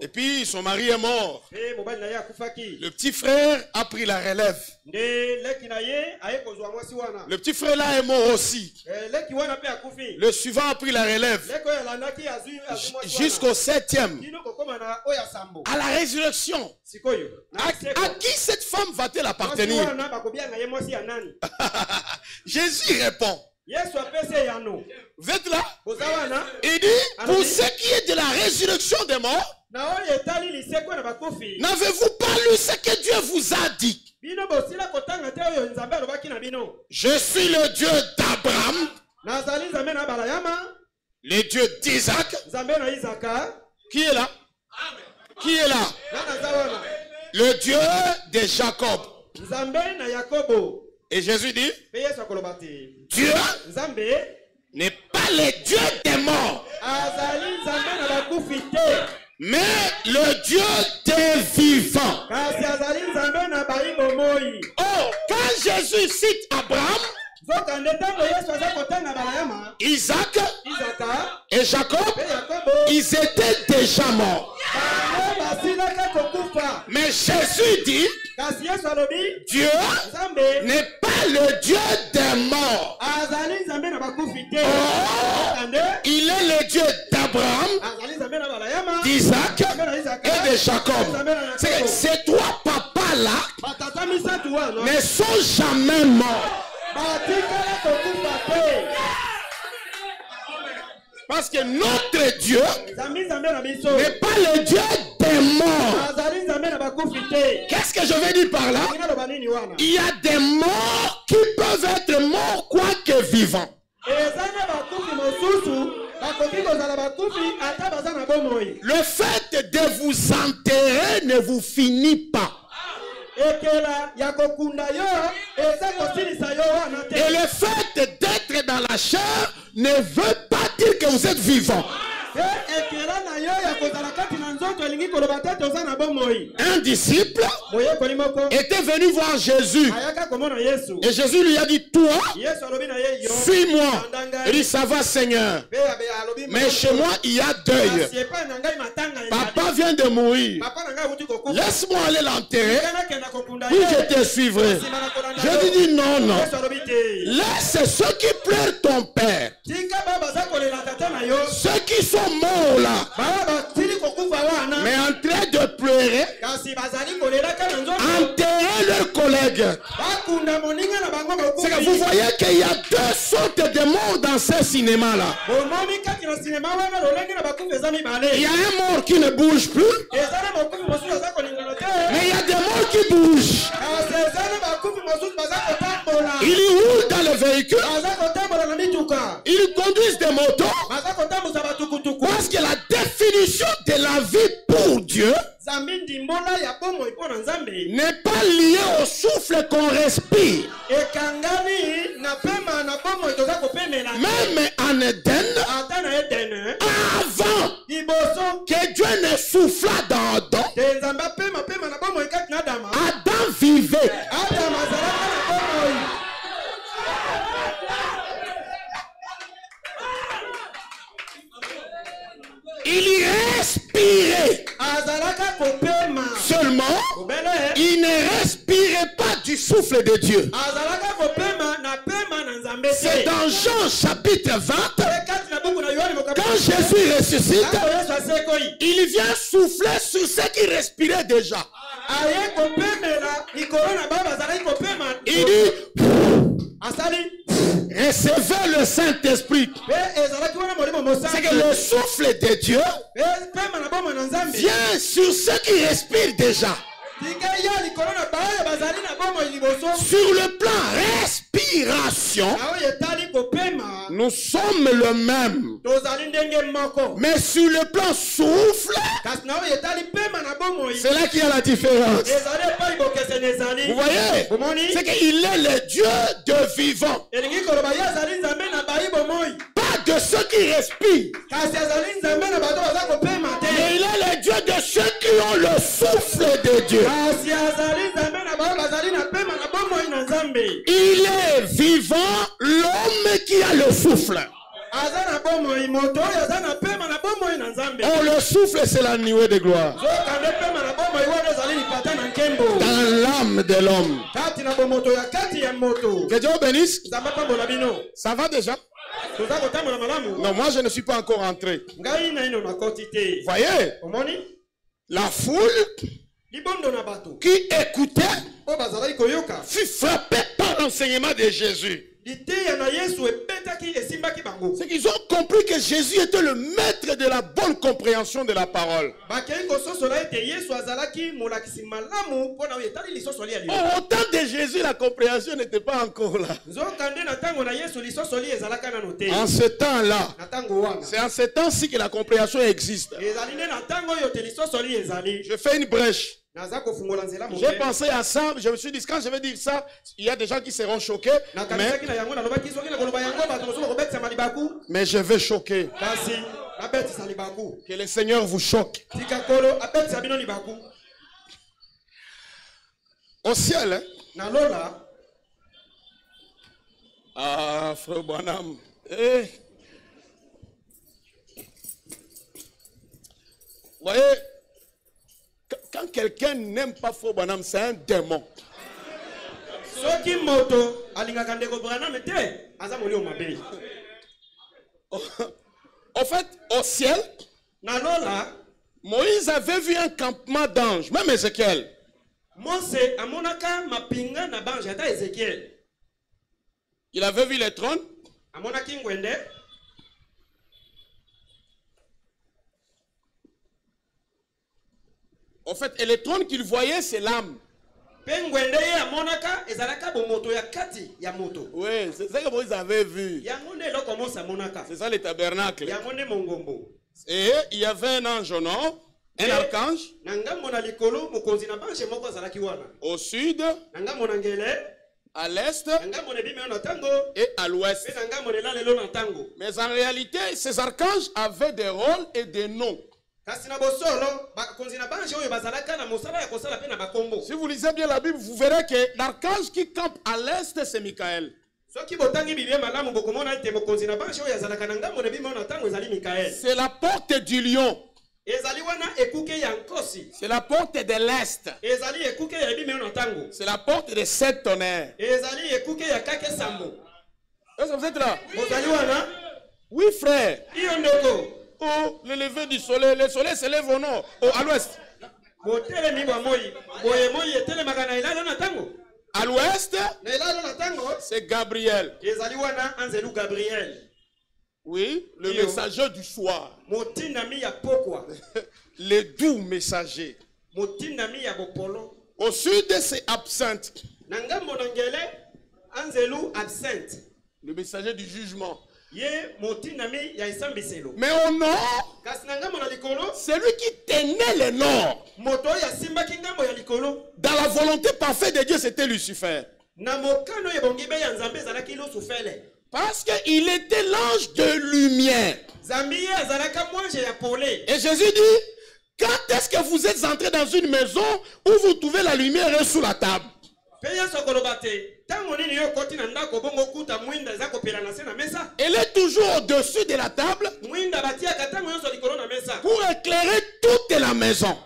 Et puis son mari est mort. Le petit frère a pris la relève. Le petit frère là est mort aussi. Le suivant a pris la relève. Jusqu'au 7e. À la résurrection. À qui cette femme va-t-elle appartenir? Jésus répond. Vous êtes là? Il dit, pour ce qui est de la résurrection des morts, n'avez-vous pas lu ce que Dieu vous a dit? Je suis le Dieu d'Abraham, le Dieu d'Isaac. Qui est là? Qui est là? Le Dieu de Jacob. Et Jésus dit, Dieu n'est pas le Dieu des morts, mais le Dieu des vivants. Oh, quand Jésus cite Abraham, Isaac et Jacob, ils étaient déjà morts. Mais Jésus dit, Dieu n'est pas le Dieu des morts. Oh, il est le Dieu d'Abraham, d'Isaac et de Jacob. C'est toi, papa, là, ne sont jamais morts. Parce que notre Dieu n'est pas le Dieu des morts. Qu'est-ce que je veux dire par là? Il y a des morts qui peuvent être morts quoique vivants. Le fait de vous enterrer ne vous finit pas. Et le fait d'être dans la chair ne veut pas dire que vous êtes vivant. Un disciple était venu voir Jésus. Et Jésus lui a dit, toi, suis-moi. Il dit, ça va Seigneur. Mais chez moi, il y a deuil. Papa vient de mourir. Laisse-moi aller l'enterrer. Puis je te suivrai. Je lui dis, non, non. Laisse ceux qui pleurent ton père. Ceux qui sont morts là, mais en train de pleurer, enterrer leurs collègues. C'est que vous voyez qu'il y a deux sortes de morts dans ce cinéma là. Il y a un mort qui ne bouge plus, mais il y a des morts qui bougent. Ils roulent dans le véhicule, ils conduisent des motos. Parce que la définition de la vie pour Dieu n'est pas liée au souffle qu'on respire. Même en Éden, avant que Dieu ne souffla dans Adam, Adam vivait. Il respirait. Seulement, il ne respirait pas du souffle de Dieu. C'est dans Jean chapitre 20, quand Jésus ressuscite, il vient souffler sur ce qui respirait déjà. Il dit, recevez le Saint-Esprit. C'est que le souffle de Dieu vient sur ceux qui respirent déjà. Sur le plan respiration, nous sommes le même. Mais sur le plan souffle, c'est là qu'il y a la différence. Vous voyez, c'est qu'il est le Dieu de vivant. Pas de ceux qui respirent. Mais il est le Dieu de ceux qui ont le souffle de Dieu. Il est vivant, l'homme qui a le souffle. On le souffle, c'est la nuée de gloire. Dans l'âme de l'homme. Que Dieu bénisse. Ça va déjà? Non, moi je ne suis pas encore entré. Voyez? La foule qui écoutait fut frappée par l'enseignement de Jésus. C'est qu'ils ont compris que Jésus était le maître de la bonne compréhension de la parole. Au temps de Jésus, la compréhension n'était pas encore là. En ce temps-là, c'est en ce temps-ci que la compréhension existe. Je fais une brèche. J'ai pensé à ça, je me suis dit, quand je vais dire ça, il y a des gens qui seront choqués, mais je vais choquer. Que le Seigneur vous choque. Au ciel, hein? Ah, frère Branham. Vous voyez, quand quelqu'un n'aime pas Frère Branham, c'est un démon. En fait, au ciel, Moïse avait vu un campement d'anges, même Ézéchiel. Il avait vu les trônes. En fait, et les trônes qu'il voyait, c'est l'âme. Oui, c'est ça que Moïse avait vu. C'est ça le tabernacle. Et il y avait un ange au nord, un archange. Au sud, à l'est et à l'ouest. Mais en réalité, ces archanges avaient des rôles et des noms. Si vous lisez bien la Bible, vous verrez que l'archange qui campe à l'est, c'est Michael. C'est la porte du lion. C'est la porte de l'est. C'est la porte des 7 tonnerres. Est-ce que vous êtes là? Oui, frère. Oh, le lever du soleil. Le soleil se lève au nord, à l'ouest. À l'ouest, c'est Gabriel. Oui, le messager du soir. Le doux messager. Au sud, c'est Absinthe. Le messager du jugement. Mais au nord, c'est lui qui tenait le nord. Dans la volonté parfaite de Dieu, c'était Lucifer. Parce qu'il était l'ange de lumière. Et Jésus dit, quand est-ce que vous êtes entré dans une maison où vous trouvez la lumière sous la table? Elle est toujours au-dessus de la table pour éclairer toute la maison.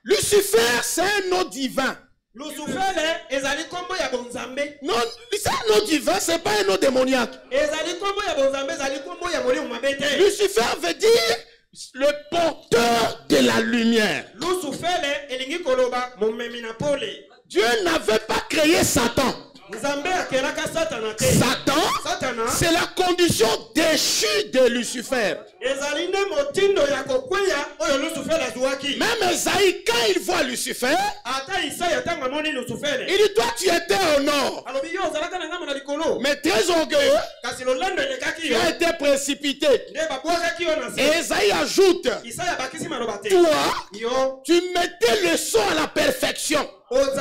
Lucifer, c'est un nom divin. Non, c'est un nom divin, c'est pas un nom démoniaque. Lucifer veut dire le porteur de la lumière. Dieu n'avait pas créé Satan. Satan, c'est la condition déchue de Lucifer. Même Esaïe, quand il voit Lucifer, il dit, toi tu étais au nord, mais très orgueilleux, tu as été précipité. Et Esaïe ajoute, toi, tu mettais le son à la perfection. C'est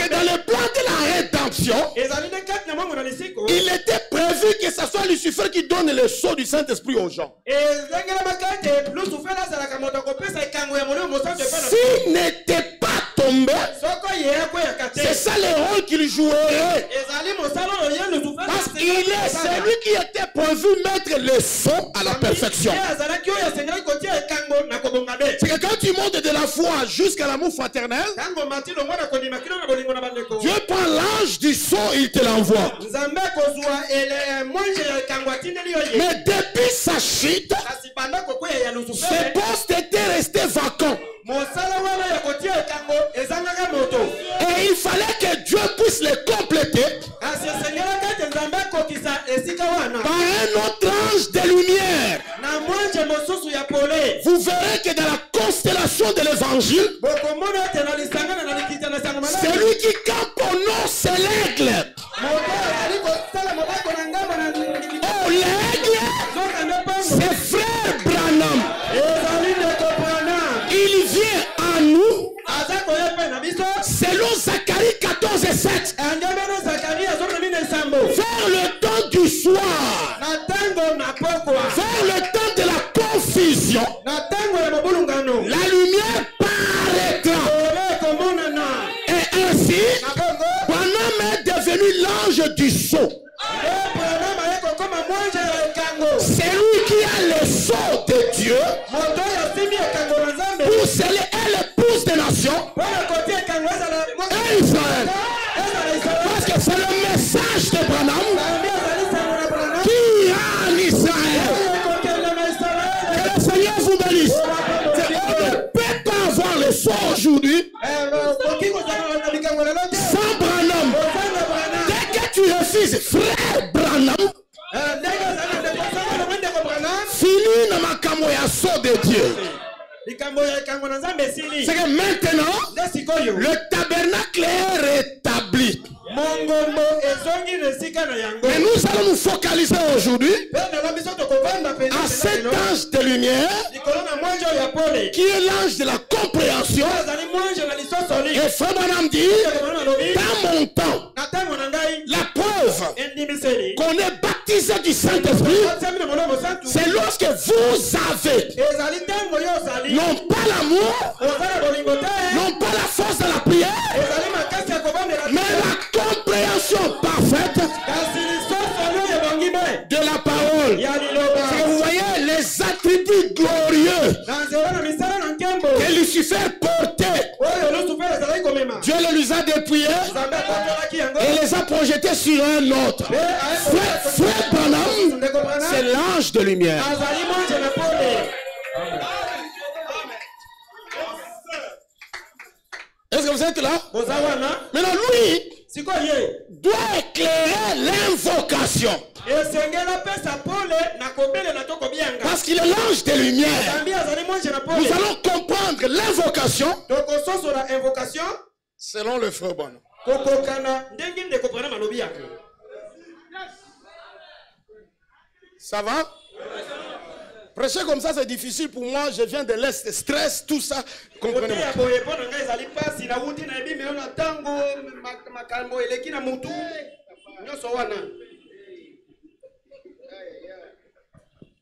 dans le plan de la rédemption. Il était prévu que ce soit Lucifer qui donne le sceau du Saint-Esprit aux gens. S'il n'était pas ton tomber, c'est ça le rôle qu'il jouerait. Parce qu'il est celui qui était prévu mettre le son à la perfection. C'est que quand tu montes de la foi jusqu'à l'amour fraternel, Dieu prend l'ange du son, il te l'envoie. Mais depuis sa chute, ce poste était resté vacant. Et il fallait que Dieu puisse le compléter par un autre ange de lumière. Vous verrez que dans la constellation de l'évangile, celui qui campe au nom, c'est l'aigle. Oh, l'aigle, c'est frère Branham. Il vient à nous selon Zacharie 14 et 7 vers le temps du soir, vers le temps de la confusion, la lumière paraîtra. Et ainsi, Branham est devenu l'ange du sceau. C'est lui qui a le sceau de Dieu pour sceller l'épouse des nations et Israël. Parce que c'est le message de Branham qui a en Israël. Que le Seigneur vous bénisse. On ne peut pas avoir le sceau aujourd'hui sans Branham. Dès que tu refuses frère Branham, fini dans ma camoyasso de Dieu. C'est que maintenant, le tabernacle est rétabli. Et nous allons nous focaliser aujourd'hui à cet ange de lumière qui est l'ange de la compréhension. Et Frère Branham dit, dans mon temps, la preuve qu'on est baptisé du Saint-Esprit, c'est lorsque vous avez non pas l'amour, non pas la force de la prière, mais la compréhension parfaite de la parole. Et vous voyez les attributs glorieux que Lucifer portait. Dieu les lui a dépouillés et les a projetés sur un autre. Frère Branham, c'est l'ange de lumière. Est-ce que vous êtes là? Maintenant, lui doit éclairer l'invocation. Parce qu'il est l'ange de lumière. Nous allons comprendre l'invocation selon le frère Branham. Ça va? Prêcher comme ça, c'est difficile pour moi. Je viens de l'Est, stress, tout ça. Comprenez-moi.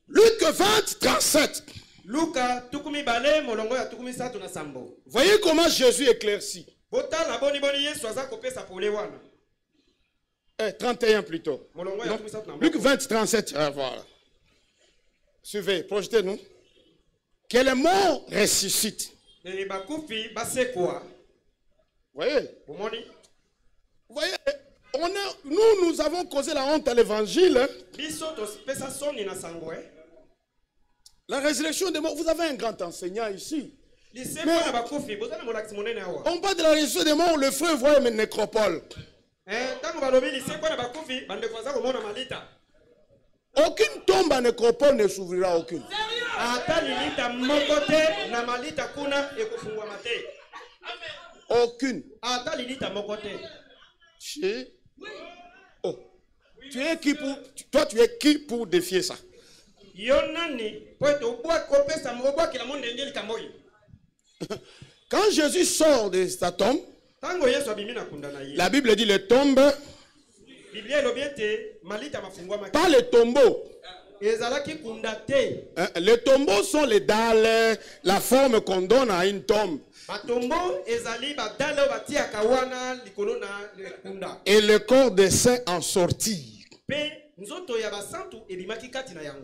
Luc 20, 37. Voyez comment Jésus éclaircit. 31 plutôt. Non, Luc 20, 37. Ah, voilà. Suivez, projetez-nous. Que les morts ressuscitent. Voyez? Vous voyez, nous avons causé la honte à l'évangile. La résurrection des morts, vous avez un grand enseignant ici. Mais on parle de la résurrection des morts, le frère voit une nécropole. Aucune tombe en nécropole ne s'ouvrira aucune. Aucune. Oh. Tu es qui pour, toi tu es qui pour défier ça? Quand Jésus sort de sa tombe, la Bible dit les tombes, pas les tombeaux. Les tombeaux sont les dalles, la forme qu'on donne à une tombe. Et le corps des saints en sortit.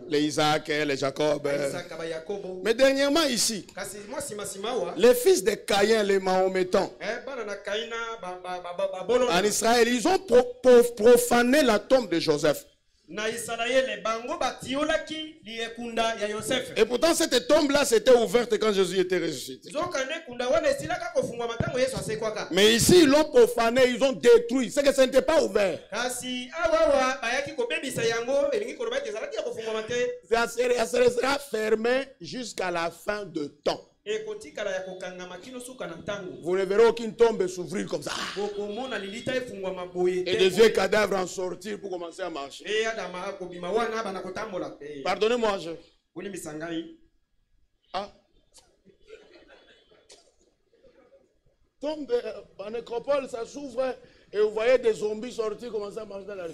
Les Isaac, les Jacob. Mais dernièrement ici, les fils de Caïn, les Mahométans, en Israël, ils ont profané la tombe de Joseph. Et pourtant cette tombe-là s'était ouverte quand Jésus était ressuscité. Mais ici ils l'ont profané, ils ont détruit. C'est que ça n'était pas ouvert. Ça sera fermé jusqu'à la fin de temps. Vous ne verrez aucune tombe s'ouvrir comme ça. Et des vieux cadavres en sortir pour commencer à marcher. Pardonnez-moi. Ah. Tombe en nécropole, ça s'ouvre. Et vous voyez des zombies sortir, commencer à marcher dans la rue.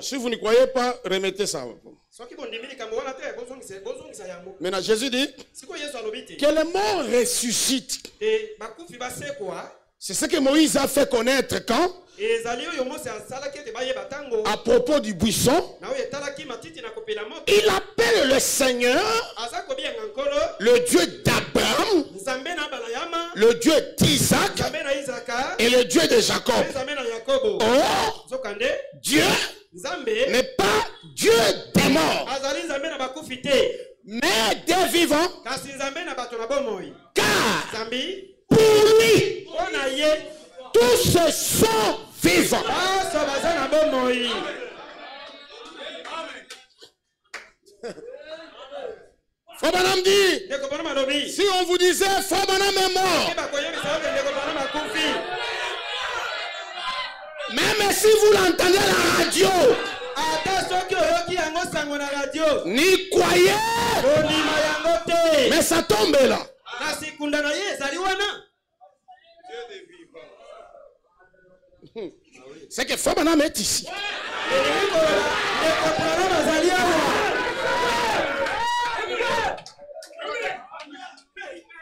Si vous ne croyez pas, remettez ça. Maintenant, Jésus dit que les morts ressuscitent. C'est ce que Moïse a fait connaître quand? À propos du buisson, il appelle le Seigneur, le Dieu d'Abraham, le Dieu d'Isaac et le Dieu de Jacob. Or, Dieu n'est pas Dieu des morts, mais des vivants. Car pour lui, tous sont vivants. Fobanam dit, si on vous disait Fobanam est mort, même si vous l'entendez à la radio, n'y croyez, mais ça tombe là. C'est que Fobanam est ici.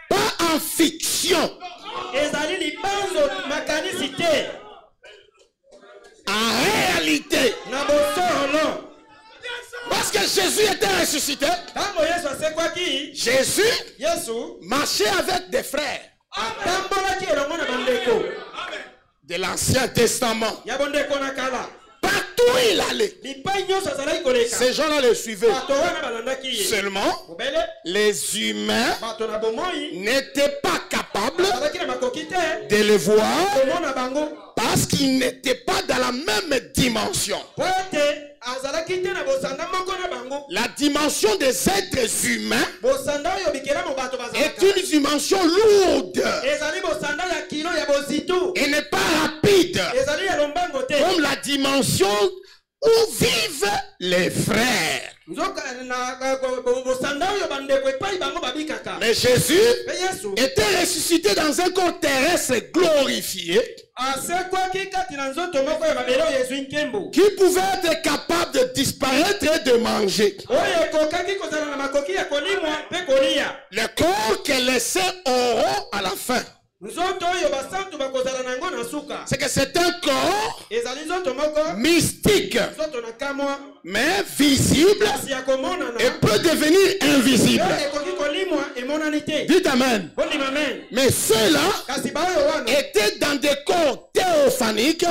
Pas en fiction. En réalité. Parce que Jésus était ressuscité. Jésus marchait avec des frères de l'Ancien Testament. Partout où il allait, ces gens-là le suivaient. Seulement, les humains n'étaient pas capables de le voir parce qu'ils n'étaient pas dans la même dimension. La dimension des êtres humains est une dimension lourde et n'est pas rapide comme la dimension où vivent les frères. Mais Jésus était ressuscité dans un corps terrestre glorifié qui pouvait être capable de disparaître et de manger. Le corps qu'elle laissait auront à la fin. C'est que c'est un corps mystique, mais visible et peut devenir invisible. Dites Amen. Mais ceux-là étaient dans des corps théophaniques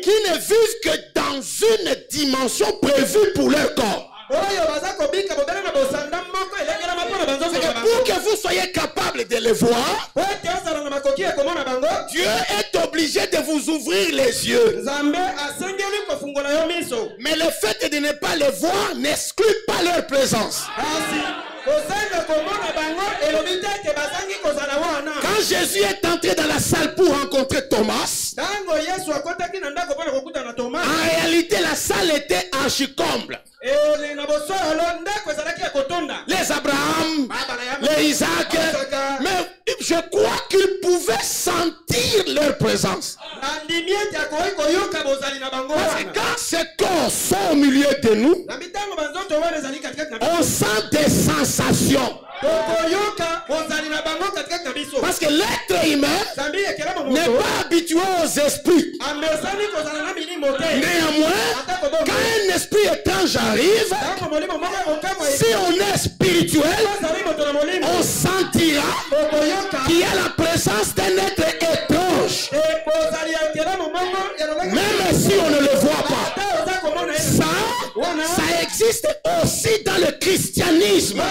qui ne vivent que dans une dimension prévue pour leur corps. Pour que vous soyez capable de les voir, Dieu est obligé de vous ouvrir les yeux. Mais le fait de ne pas les voir n'exclut pas leur présence. Quand Jésus est entré dans la salle pour rencontrer Thomas, en réalité la salle était archi-comble. Les Abraham, les Isaac, mais je crois qu'ils pouvaient sentir leur présence. Parce que quand ces corps sont au milieu de nous, on sent des sensations. Parce que l'être humain n'est pas habitué aux esprits. Néanmoins, quand un esprit étrange arrive, si on est spirituel, on sentira qu'il y a la présence d'un être étrange. Même si on ne le voit pas. Ça existe aussi dans le christianisme.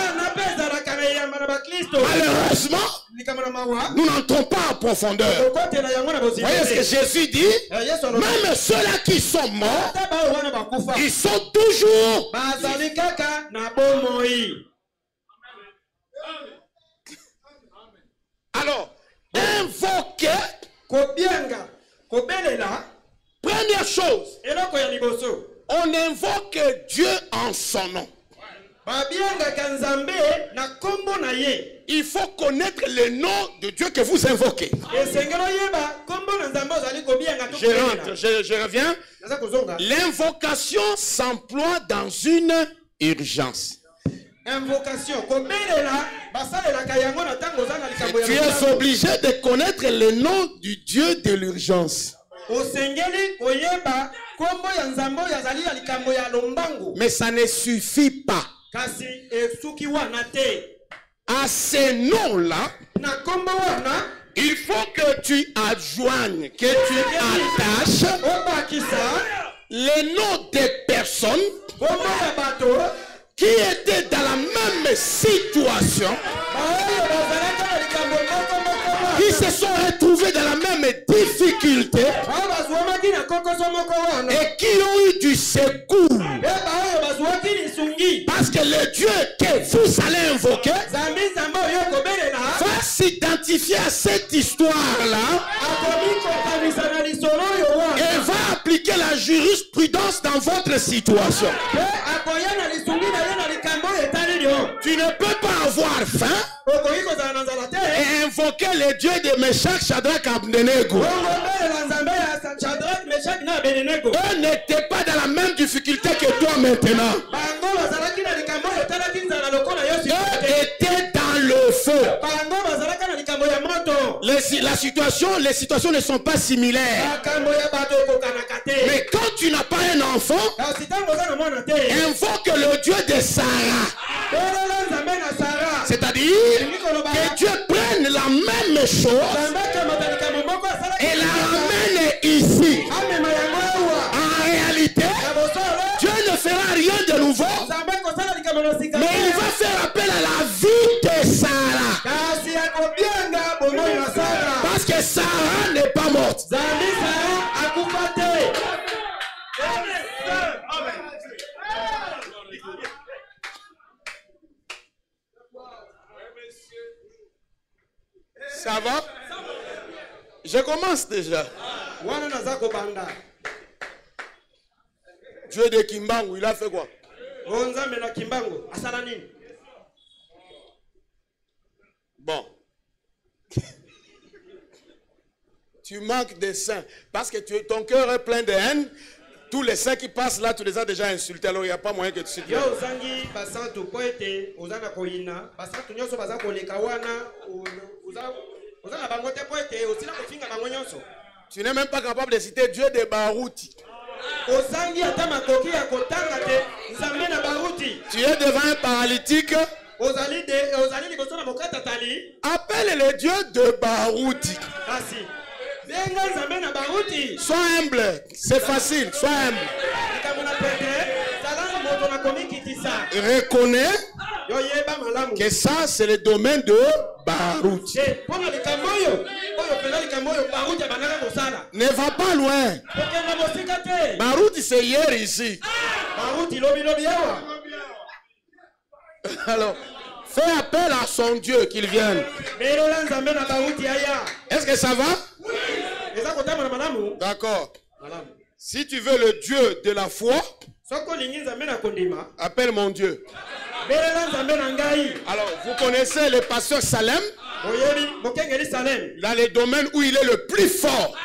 Malheureusement, nous n'entrons pas en profondeur. Vous voyez ce que Jésus dit? Même ceux-là qui sont morts, ils sont toujours. Alors, invoquer. Première chose, on invoque Dieu en son nom. Il faut connaître le nom de Dieu que vous invoquez. Je reviens. L'invocation s'emploie dans une urgence. Tu es obligé de connaître le nom du Dieu de l'urgence. Mais ça ne suffit pas. À ces noms-là, il faut que tu adjoignes, que tu attaches les noms des personnes qui étaient dans la même situation, qui se sont retrouvés dans la même difficulté et qui ont eu du secours. Parce que le Dieu que vous allez invoquer va s'identifier à cette histoire-là et va appliquer la jurisprudence dans votre situation. Tu ne peux pas avoir faim et invoquer les dieux de Meshach, Shadrach, Abednego. Eux n'étaient pas dans la même difficulté que toi maintenant. Eux étaient dans le feu. Les situations ne sont pas similaires. Mais quand tu n'as pas un enfant, invoque le Dieu de Sarah. C'est-à-dire que Dieu prenne la même chose et la ramène ici. En réalité, Dieu ne fera rien de nouveau, mais il va faire appel à la vie de Sarah. Parce que Sarah n'est pas morte. Ça va? Je commence déjà. Dieu de Kimbangu, il a fait quoi? Bon. Tu manques de saints. Parce que ton cœur est plein de haine. Tous les saints qui passent là, tu les as déjà insultés. Alors il n'y a pas moyen que tu te dises. Tu n'es même pas capable de citer Dieu de Barouti. Tu es devant un paralytique. Appelle le Dieu de Barouti. Sois humble, c'est facile, sois humble. Reconnais que ça c'est le domaine de Barouti. Ne va pas loin. Barouti c'est hier ici. Alors, fais appel à son Dieu qu'il vienne. Est-ce que ça va? D'accord. Si tu veux le Dieu de la foi, appelle mon Dieu. Alors, vous connaissez le pasteur Salem? Dans les domaines où il est le plus fort.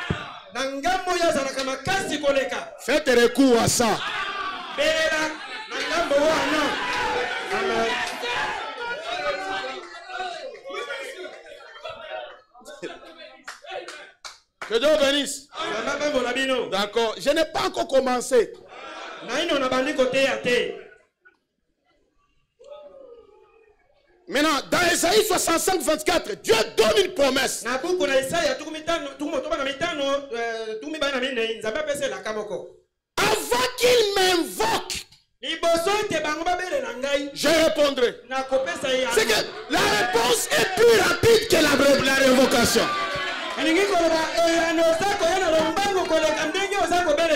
Faites recours à ça. Que Dieu bénisse. D'accord. Je n'ai pas encore commencé. Maintenant, dans Isaïe 65, 24, Dieu donne une promesse. Avant qu'il m'invoque, je répondrai. C'est que la réponse est plus rapide que la révocation.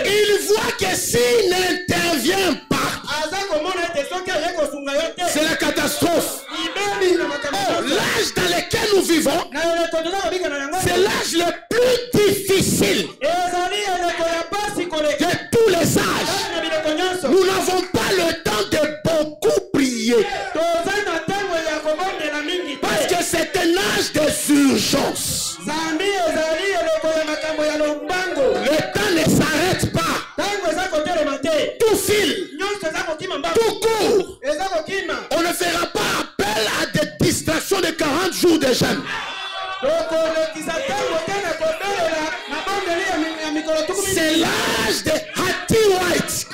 Il voit que s'il n'intervient pas, c'est la catastrophe. Oh, l'âge dans lequel nous vivons, c'est l'âge le plus difficile de tous les âges. Nous n'avons pas le temps de beaucoup prier. Parce que c'est un âge des urgences. Le temps ne s'arrête pas. Tout file. Tout court. On ne fera pas appel à des distractions de 40 jours de jeûne. C'est l'âge de Hattie White.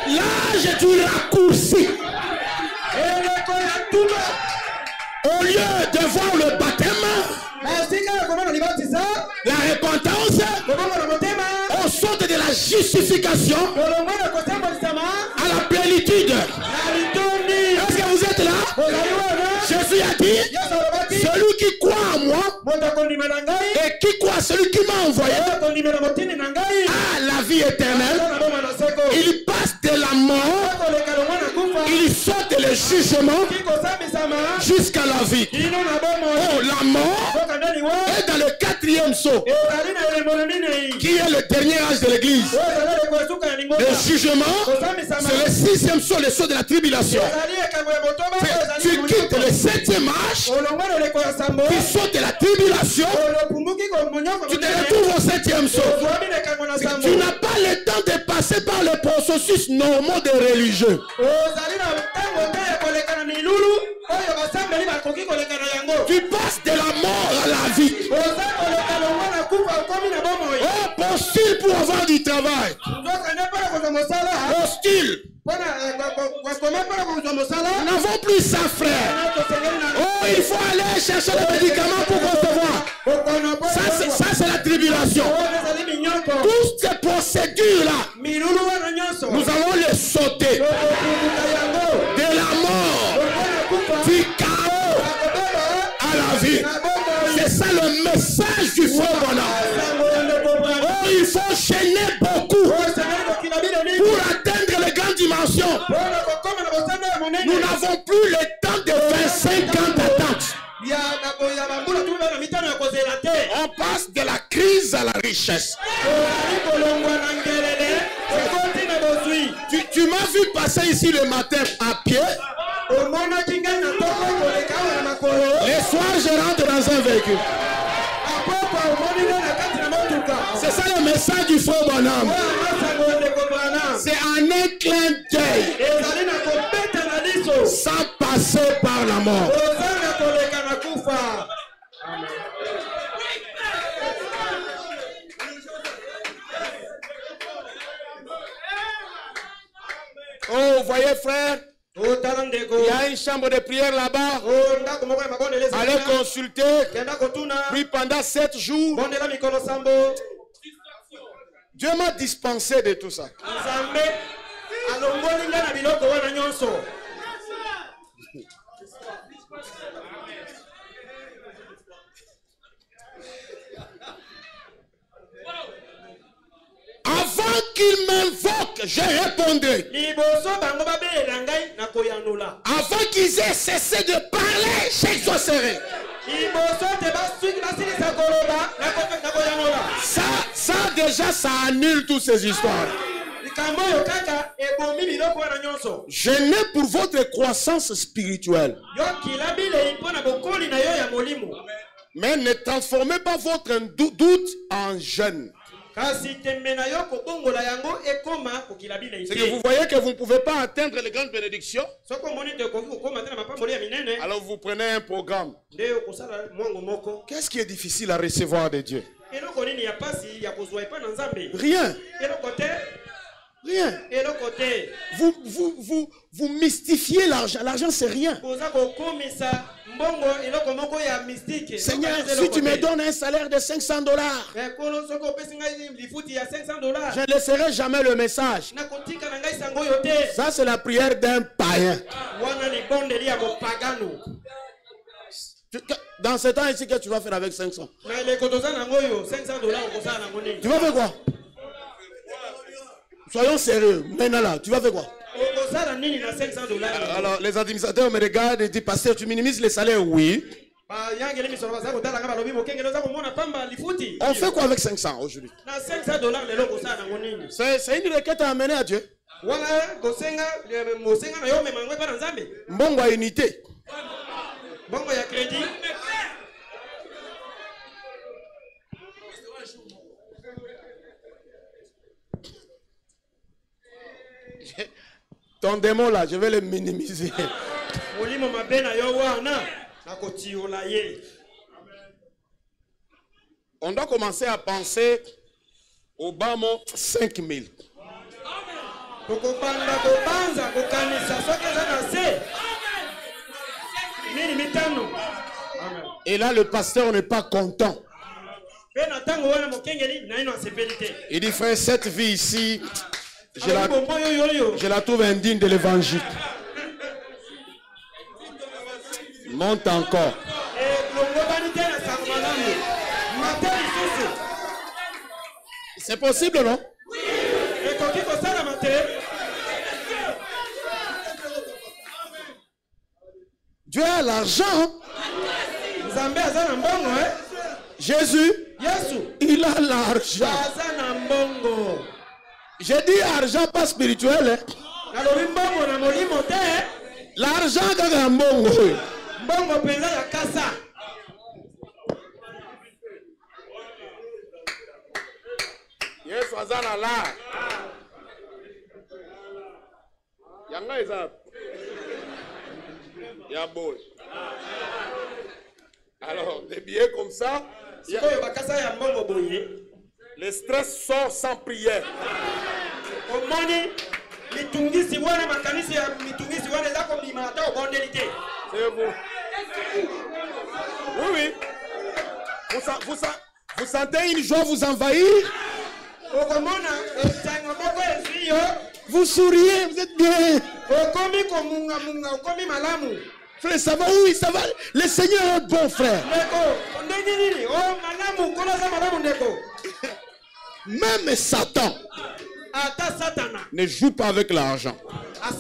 L'âge du raccourci. Au lieu de voir le baptême, la repentance, on saute de la justification à la plénitude. Est-ce que vous êtes là? Jésus a dit, celui qui croit en moi et qui croit à celui qui m'a envoyé a la vie éternelle. Il passe de la mort, il saute le jugement jusqu'à la vie. Oh, la mort est dans le 4e sceau, qui est le dernier âge de l'église. Le jugement, c'est le 6e sceau, le sceau de la tribulation. Tu quittes le 7e âge, tu sautes de la tribulation, tu te retrouves au 7e sceau. Tu n'as pas le temps de passer par le processus normal des religieux. Tu passes de la mort à la vie. Oh, postule pour avoir du travail. Postule. Nous n'avons plus ça, frère. Oh, il faut aller chercher les médicaments pour concevoir. Ça c'est la tribulation. Toutes ces procédures-là, nous allons les sauter. De la mort, du chaos à la vie. C'est ça le message du faux bonheur. Oh, il faut enchaîner beaucoup pour atteindre les grandes dimensions. Nous n'avons plus le temps de 25 ans d'attente. On passe de la crise à la richesse. Tu m'as vu passer ici le matin à pied. Les soirs, je rentre dans un véhicule. C'est ça le message du faux bonhomme. C'est en un clin d'œil, sans passer par la mort. Oh, vous voyez, frère, il y a une chambre de prière là-bas. Allez consulter. Puis pendant 7 jours, Dieu m'a dispensé de tout ça. Avant qu'il m'invoque, je répondrai. Avant qu'ils aient cessé de parler, j'exaucerai. Ça déjà, ça annule toutes ces histoires. Jeûnez pour votre croissance spirituelle. Mais ne transformez pas votre doute en jeûne. C'est que vous voyez que vous ne pouvez pas atteindre les grandes bénédictions. Alors vous prenez un programme. Qu'est-ce qui est difficile à recevoir de Dieu? Rien. Rien. Vous mystifiez l'argent. L'argent, c'est rien. Seigneur, si tu me donnes un salaire de $500, je ne laisserai jamais le message. Ça, c'est la prière d'un païen. Dans ce temps ici, qu'est-ce que tu vas faire avec 500? Tu vas faire quoi? Soyons sérieux. Maintenant là, tu vas faire quoi? Alors, les administrateurs me regardent et disent, pasteur, tu minimises les salaires? Oui. On fait quoi avec 500 aujourd'hui? C'est une requête à amener à Dieu. Mbongo à unité. Mbongo ya crédit. Ton démon là, je vais le minimiser. On doit commencer à penser au bas mot 5000. Et là, le pasteur n'est pas content. Il dit, frère, cette vie ici, je la trouve indigne de l'évangile. Monte encore. C'est possible, non? Dieu a l'argent. Jésus, il a l'argent. J'ai dit argent pas spirituel. L'argent c'est mbongo. Yes, azana là. Yanga eza. Ya boy. Alors, des billets comme ça, le stress sort sans prière. C'est vous. Oui, oui. Vous sentez une joie vous envahir? Vous souriez, vous êtes bien. Frère, ça va? Oui, ça va. Le Seigneur est bon, frère. Même Satan ne joue pas avec l'argent. Vous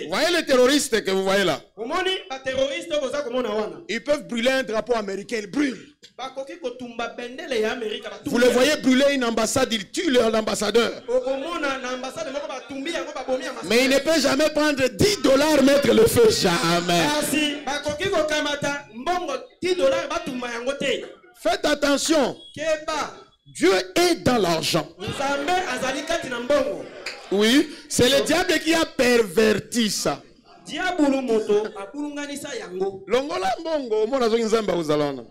voyez les terroristes que vous voyez là? Ils peuvent brûler un drapeau américain, ils brûlent. Vous le voyez brûler une ambassade, ils tuent l'ambassadeur. Mais il ne peut jamais prendre $10, mettre le feu, jamais. Faites attention. Dieu est dans l'argent. Oui, c'est le diable qui a perverti ça. Longola mbongo, mona zongi nzamba uzalana.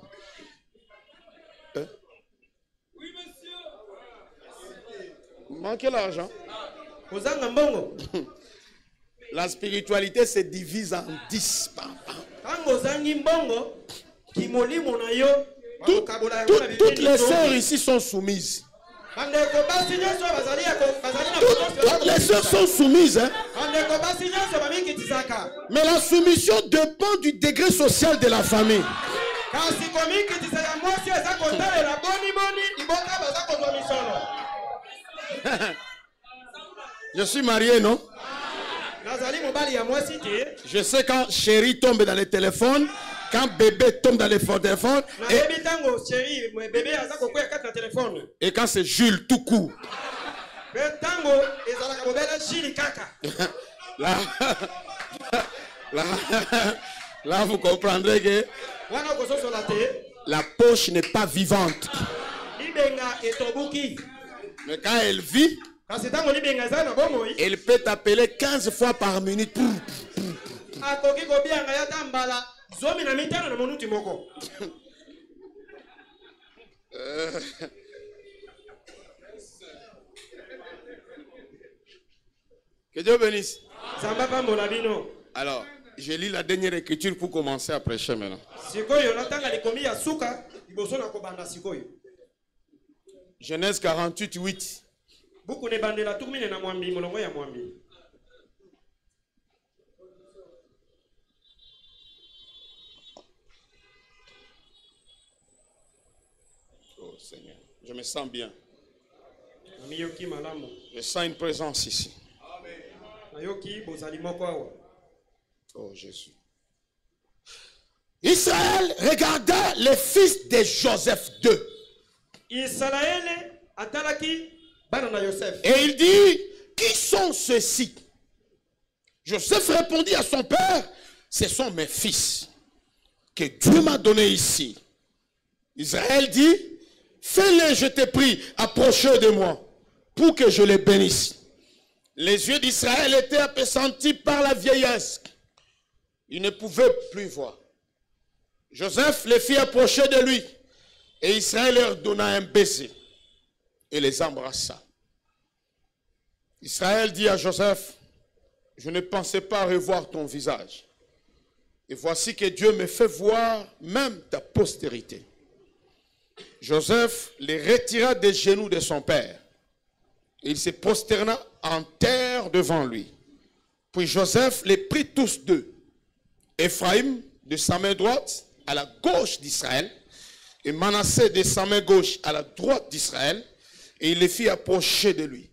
Manquez l'argent. La spiritualité se divise en 10. Toutes les sœurs ici sont soumises. Toutes les sœurs sont soumises. Hein? Mais la soumission dépend du degré social de la famille. Je suis marié, non? Je sais quand chérie tombe dans le téléphone, quand bébé tombe dans le téléphone, et quand c'est Jules tout court. Là, vous comprendrez que la poche n'est pas vivante. Mais quand elle vit, elle peut t'appeler 15 fois par minute. Que Dieu bénisse. Alors, je lis la dernière écriture pour commencer à prêcher maintenant. Genèse 48, 8. Oh Seigneur, je me sens bien. Je sens une présence ici. Oh Jésus. Israël regardait les fils de Joseph 2. Et il dit, qui sont ceux-ci? Joseph répondit à son père, ce sont mes fils que Dieu m'a donnés ici. Israël dit, fais-les, je te prie, approchez de moi pour que je les bénisse. Les yeux d'Israël étaient appesantis par la vieillesse. Il ne pouvait plus voir. Joseph les fit approcher de lui. Et Israël leur donna un baiser. Et les embrassa. Israël dit à Joseph, je ne pensais pas revoir ton visage. Et voici que Dieu me fait voir même ta postérité. Joseph les retira des genoux de son père. Et il se prosterna en terre devant lui. Puis Joseph les prit tous deux. Ephraïm de sa main droite à la gauche d'Israël. Et Manassé de sa main gauche à la droite d'Israël. Et il les fit approcher de lui.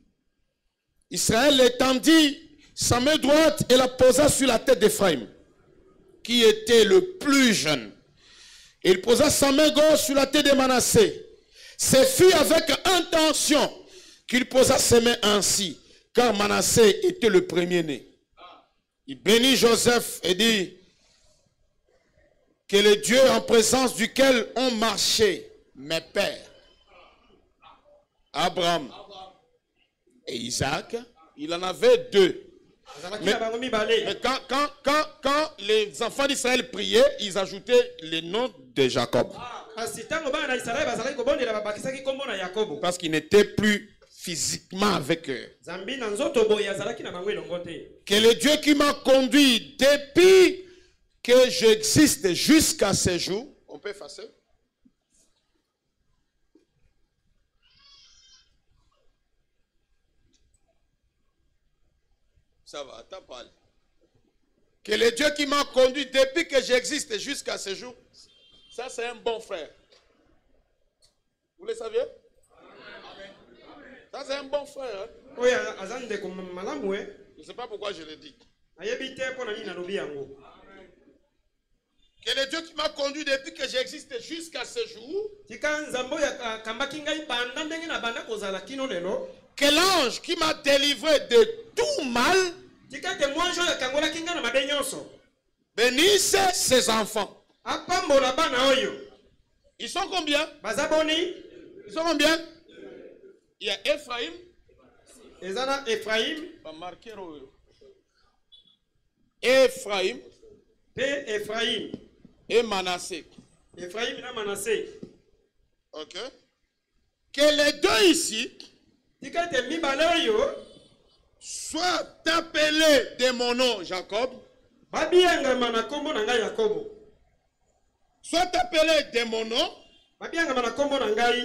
Israël étendit sa main droite et la posa sur la tête d'Ephraïm, qui était le plus jeune. Et il posa sa main gauche sur la tête de Manassé. Ce fut avec intention qu'il posa ses mains ainsi, car Manassé était le premier-né. Il bénit Joseph et dit, que le Dieu en présence duquel ont marché mes pères, Abraham et Isaac, il en avait deux. Mais quand les enfants d'Israël priaient, ils ajoutaient le nom de Jacob. Parce qu'il n'était plus physiquement avec eux. Que le Dieu qui m'a conduit depuis que j'existe jusqu'à ce jour, on peut effacer? Ça va, t'as parlé. Que le Dieu qui m'a conduit depuis que j'existe jusqu'à ce jour, ça c'est un bon frère. Vous le saviez? Ça c'est un bon frère. Hein? Je ne sais pas pourquoi je le dis. Que le Dieu qui m'a conduit depuis que j'existe jusqu'à ce jour, que l'ange qui m'a délivré de tout mal bénisse ses enfants. Ils sont combien? Ils sont combien? Il y a Ephraïm. Pas marqué. Ephraïm. Ephraïm. Et Manassé. Ephraïm et Manassé. Ok. Que les deux ici soient appelés de mon nom Jacob. Soient appelés de mon nom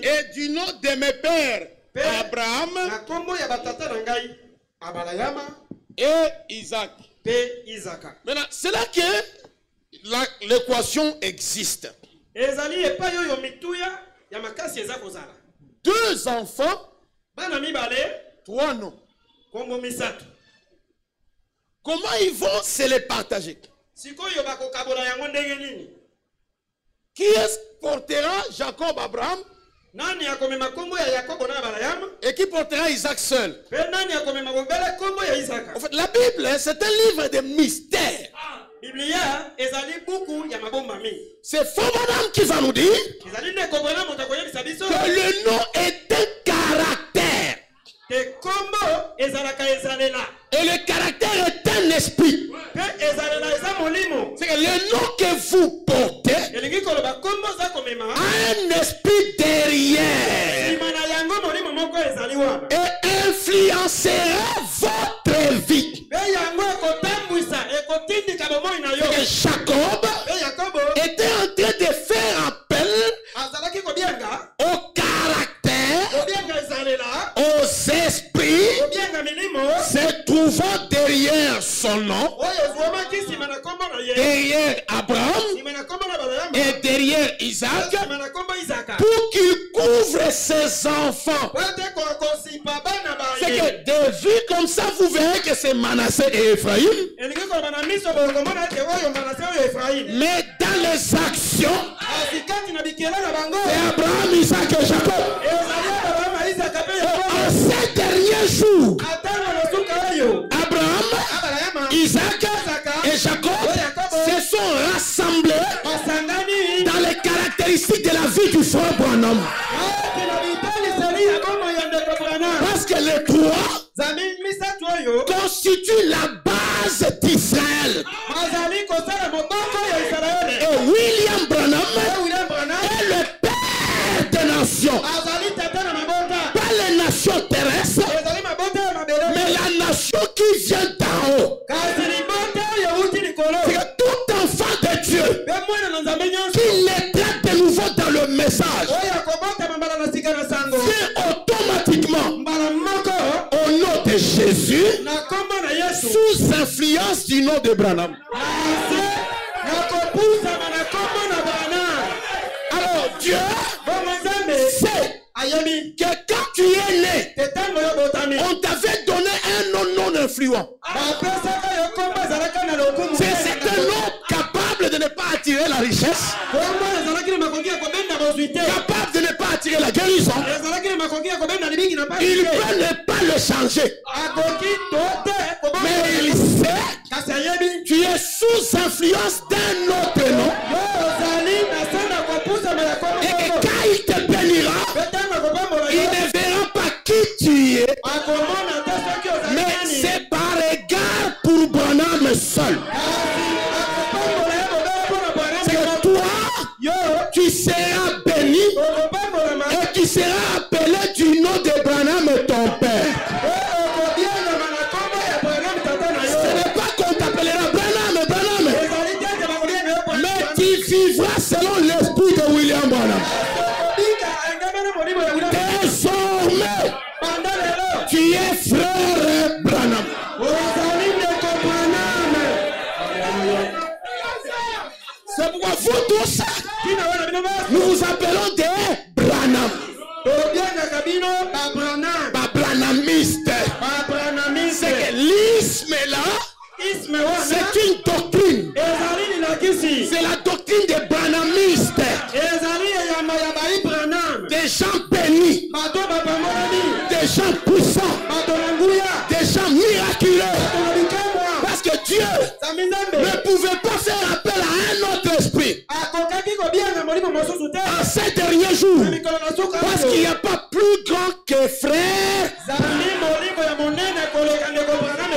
et du nom de mes pères Abraham et Isaac. Maintenant, c'est là que l'équation existe. Deux enfants, trois noms. Comment ils vont se les partager? Qui est-ce portera Jacob Abraham? Et qui portera Isaac seul? En fait, la Bible, c'est un livre de mystère. C'est Frère Branham qui va nous dire que le nom est un caractère. Et le caractère est un esprit. C'est que le nom que vous portez a un esprit derrière et influencera votre vie. Et Jacob était en train de faire appel au caractère, aux esprits se trouvant derrière son nom, derrière Abraham et derrière Isaac, pour qu'il couvre ses enfants. C'est que de vue comme ça, vous verrez que c'est Manassé et Ephraïm. Mais dans les actions, c'est Abraham, Isaac et Jacob. En ces derniers jours, Abraham, Isaac et Jacob se sont rassemblés dans les caractéristiques de la vie du frère Branham. Parce que les trois constituent la base d'Israël. Et William Branham est le père des nations. Pas les nations terrestres, mais la nation qui vient d'en haut. C'est que tout enfant de Dieu qui les traite de nouveau dans le message vient automatiquement au nom de Jésus sous influence du nom de Branham. Alors Dieu sait que quand tu es né, on t'avait donné un nom non influent. C'est un nom capable de ne pas attirer la richesse, capable de ne pas attirer la guérison. Il peut ne pas le changer, mais il sait tu es sous influence d'un autre nom, et que quand il te bénira, il ne verra pas qui tu es, mais c'est par égard pour Branham seul. C'est que toi, tu seras béni et tu seras appelé du nom de Branham ton père. Ce n'est pas qu'on t'appellera Branham, mais tu vivras selon l'esprit de William Branham. Désormais, tu es frère Branham. C'est pourquoi vous tous, nous vous appelons des Branham. Branhamistes. C'est que l'isme là, c'est une doctrine. C'est la doctrine des Branhamistes. Des gens bénis, des gens puissants, des gens miraculeux. Parce que Dieu ne pouvait pas faire appel à un autre esprit en ces derniers jours. Parce qu'il n'y a pas plus grand que frère.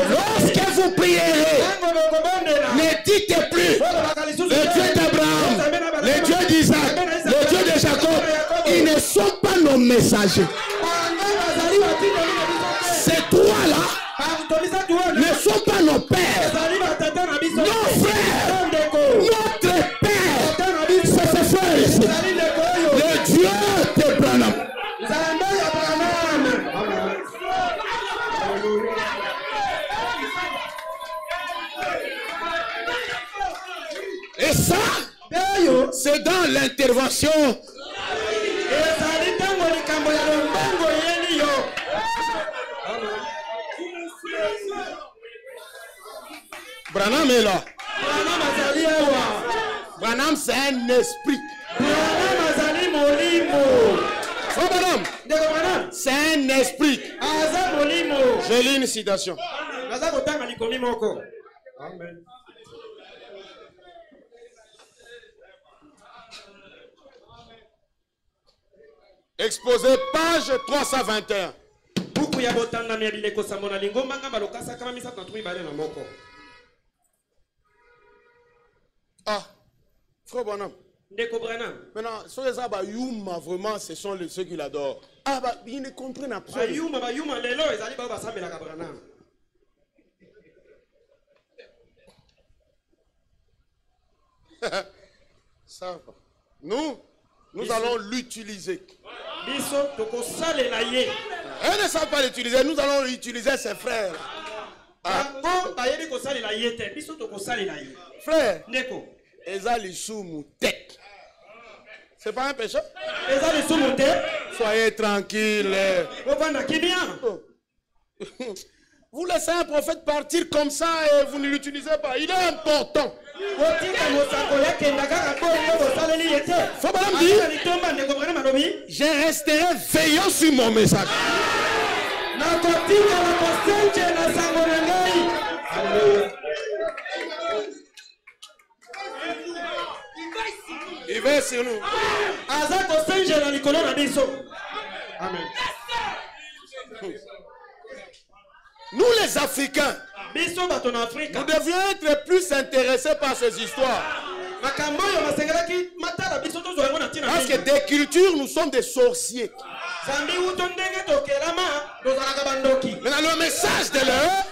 Lorsque vous prierez, ne dites plus le Dieu d'Abraham, le Dieu d'Isaac, le Dieu de Jacob. Ils ne sont pas nos messagers. Ces trois-là ne sont pas nos pères. Nos frères, notre père, c'est ce frère ici. Le Dieu de Branham. Et ça, c'est dans l'intervention. Branham est là. Branham c'est un esprit. C'est un esprit. Je lis une citation. Amen. Exposé page 321. Ah, frère Bonhomme. Maintenant, ceux qui savent Yuma, vraiment, ce sont ceux qui l'adorent. Ah, bah, ils ne comprennent absolument. Ça, nous allons l'utiliser. Elles ne savent pas l'utiliser, nous allons utiliser ses frères. Ah. Frère, c'est pas un péché? Soyez tranquille. Vous laissez un prophète partir comme ça et vous ne l'utilisez pas. Il est important. Faut pas me dire. Je resterai veillant sur mon message. Il va sur nous. Amen. Nous les Africains, nous devions être plus intéressés par ces histoires. Parce que des cultures, nous sommes des sorciers. Maintenant, le message de l'heure,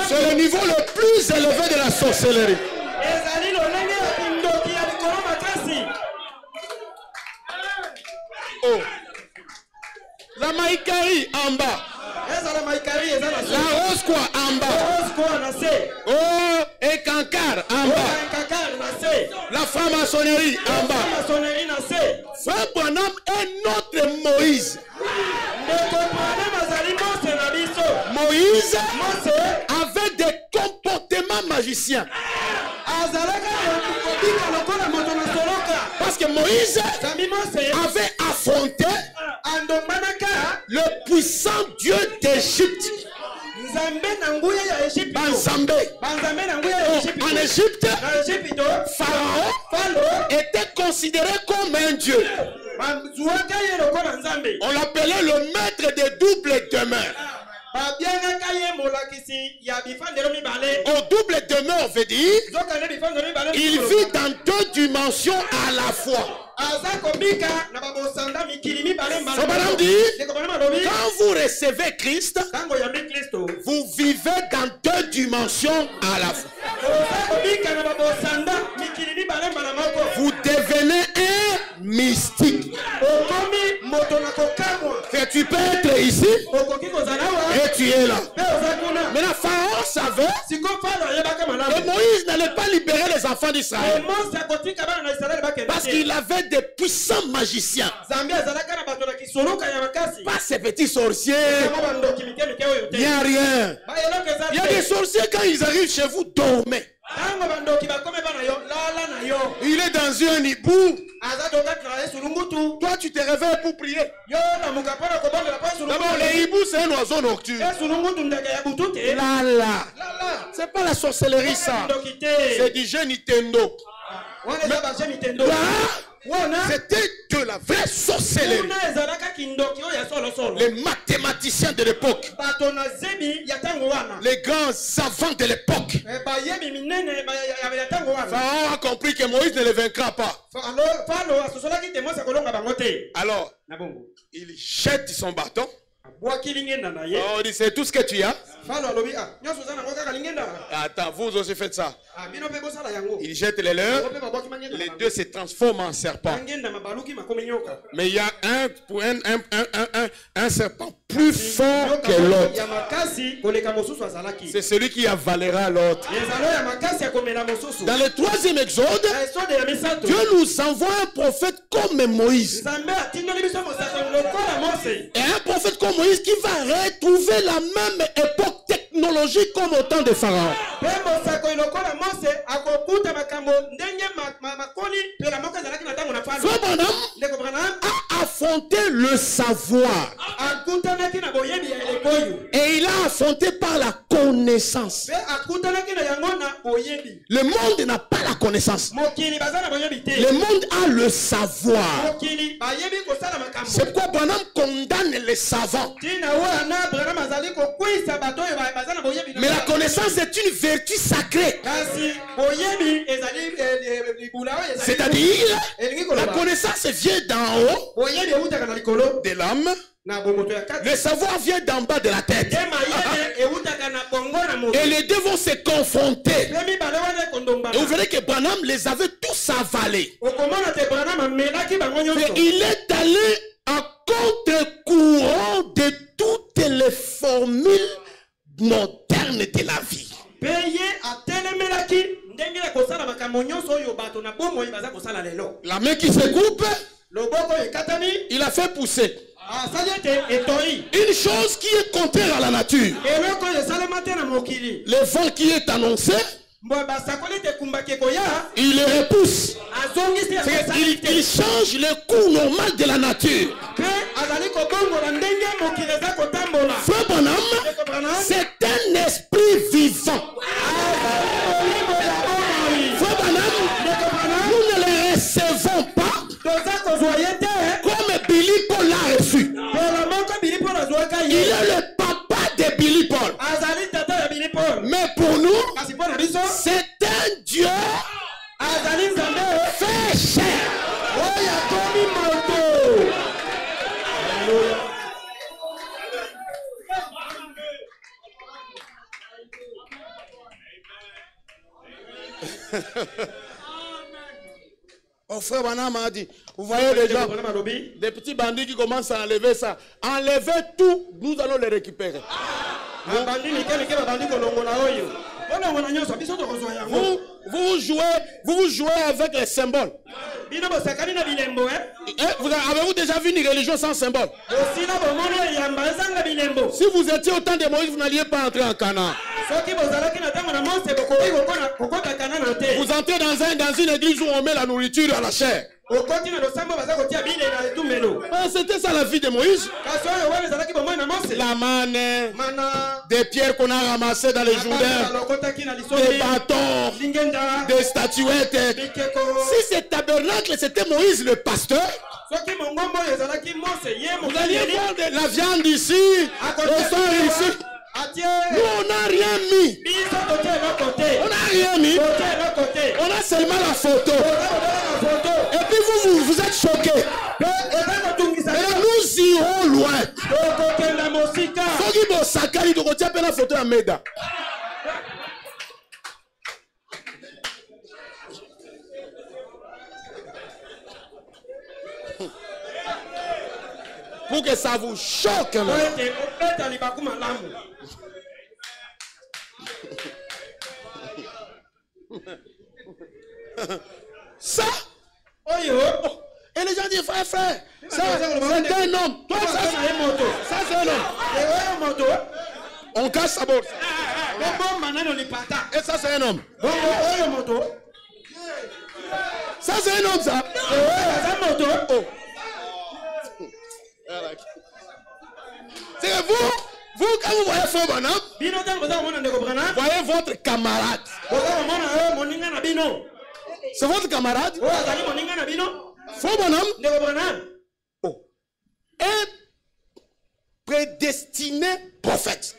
c'est le niveau le plus élevé de la sorcellerie. Oh. La maïkari en bas. La rose quoi en bas. Oh, et Kankar en bas. La franc-maçonnerie en bas. Frère Branham est notre Moïse. Moïse avait des comportements magiciens. Parce que Moïse avait affronté le puissant Dieu d'Égypte. En Égypte, Pharaon était considéré comme un dieu. On l'appelait le maître des doubles demeures. Au double demeure veut dire il vit dans deux dimensions à la fois. Quand vous recevez Christ, vous vivez dans deux dimensions à la fois. Vous devenez un mystique. Et tu peux être ici et tu es là. Maintenant, Pharaon savait que Moïse n'allait pas libérer les enfants d'Israël parce qu'il avait des puissants magiciens. Pas ces petits sorciers. Il n'y a rien. Il y a des sorciers quand ils arrivent chez vous, dormez. Il est dans un hibou. Toi tu te réveilles pour prier. D'abord les hiboux c'est un oiseau nocturne. Là. C'est pas la sorcellerie ça. C'est du jeu Nintendo. C'était de la vraie sorcellerie. Les mathématiciens de l'époque, les grands savants de l'époque, Pharaon a compris que Moïse ne le vaincra pas. Alors, il jette son bâton. Oh, il dit, c'est tout ce que tu as. Attends, vous aussi faites ça. Il jette les leurs. Les deux se transforment en serpents. Mais il y a un serpent plus fort que l'autre. C'est celui qui avalera l'autre. Dans le troisième exode, Dieu nous envoie un prophète comme Moïse. Et un prophète comme Moïse qui va retrouver la même époque technologique comme au temps de Pharaon. a affronté le savoir. Et il a affronté par la connaissance. Le monde n'a pas la connaissance. Le monde a le savoir. C'est pourquoi Branham condamne les savants. Mais la connaissance est une vertu sacrée. C'est-à-dire, la connaissance vient d'en haut de l'âme. Le savoir vient d'en bas de la tête. Et les deux vont se confronter. Et vous verrez que Branham les avait tous avalés. Et il est allé à contre-courant de toutes les formules modernes de la vie. La main qui se coupe, il a fait pousser. Une chose qui est contraire à la nature. Le vent qui est annoncé, il le repousse. Il change le cours normal de la nature. Frère Branham, c'est un esprit vivant. Frère Branham, nous ne le recevons pas comme Billy Paul l'a reçu. Il est le papa de Billy Paul. Mais pour nous, c'est un Dieu fait chair. Mon frère Branham a dit, vous voyez les gens, des petits bandits qui commencent à enlever ça. Enlevez tout, nous allons les récupérer. Vous jouez avec les symboles. Avez-vous déjà vu une religion sans symbole? Si vous étiez au temps de Moïse, vous n'alliez pas entrer en Canaan. Vous entrez dans une église où on met la nourriture à la chair. C'était ça la vie de Moïse. La manne, des pierres qu'on a ramassées dans les Jourdains, des bâtons, des statuettes. Si ce tabernacle c'était Moïse le pasteur, vous alliez voir de la viande ici, le sang ici. Nous on n'a rien mis. On n'a rien mis. On a seulement la photo. Et puis vous êtes choqués. Et nous irons loin. La photo à Meda. Pour que ça vous choque. Ça, et les gens disent frère, ça c'est un homme. Toi, ça c'est un homme. On casse sa bourse. Et ça c'est un homme. Ça c'est un homme ça. C'est que vous quand vous voyez Frère Branham, vous voyez votre camarade. C'est votre camarade. Frère Branham est prédestiné prophète.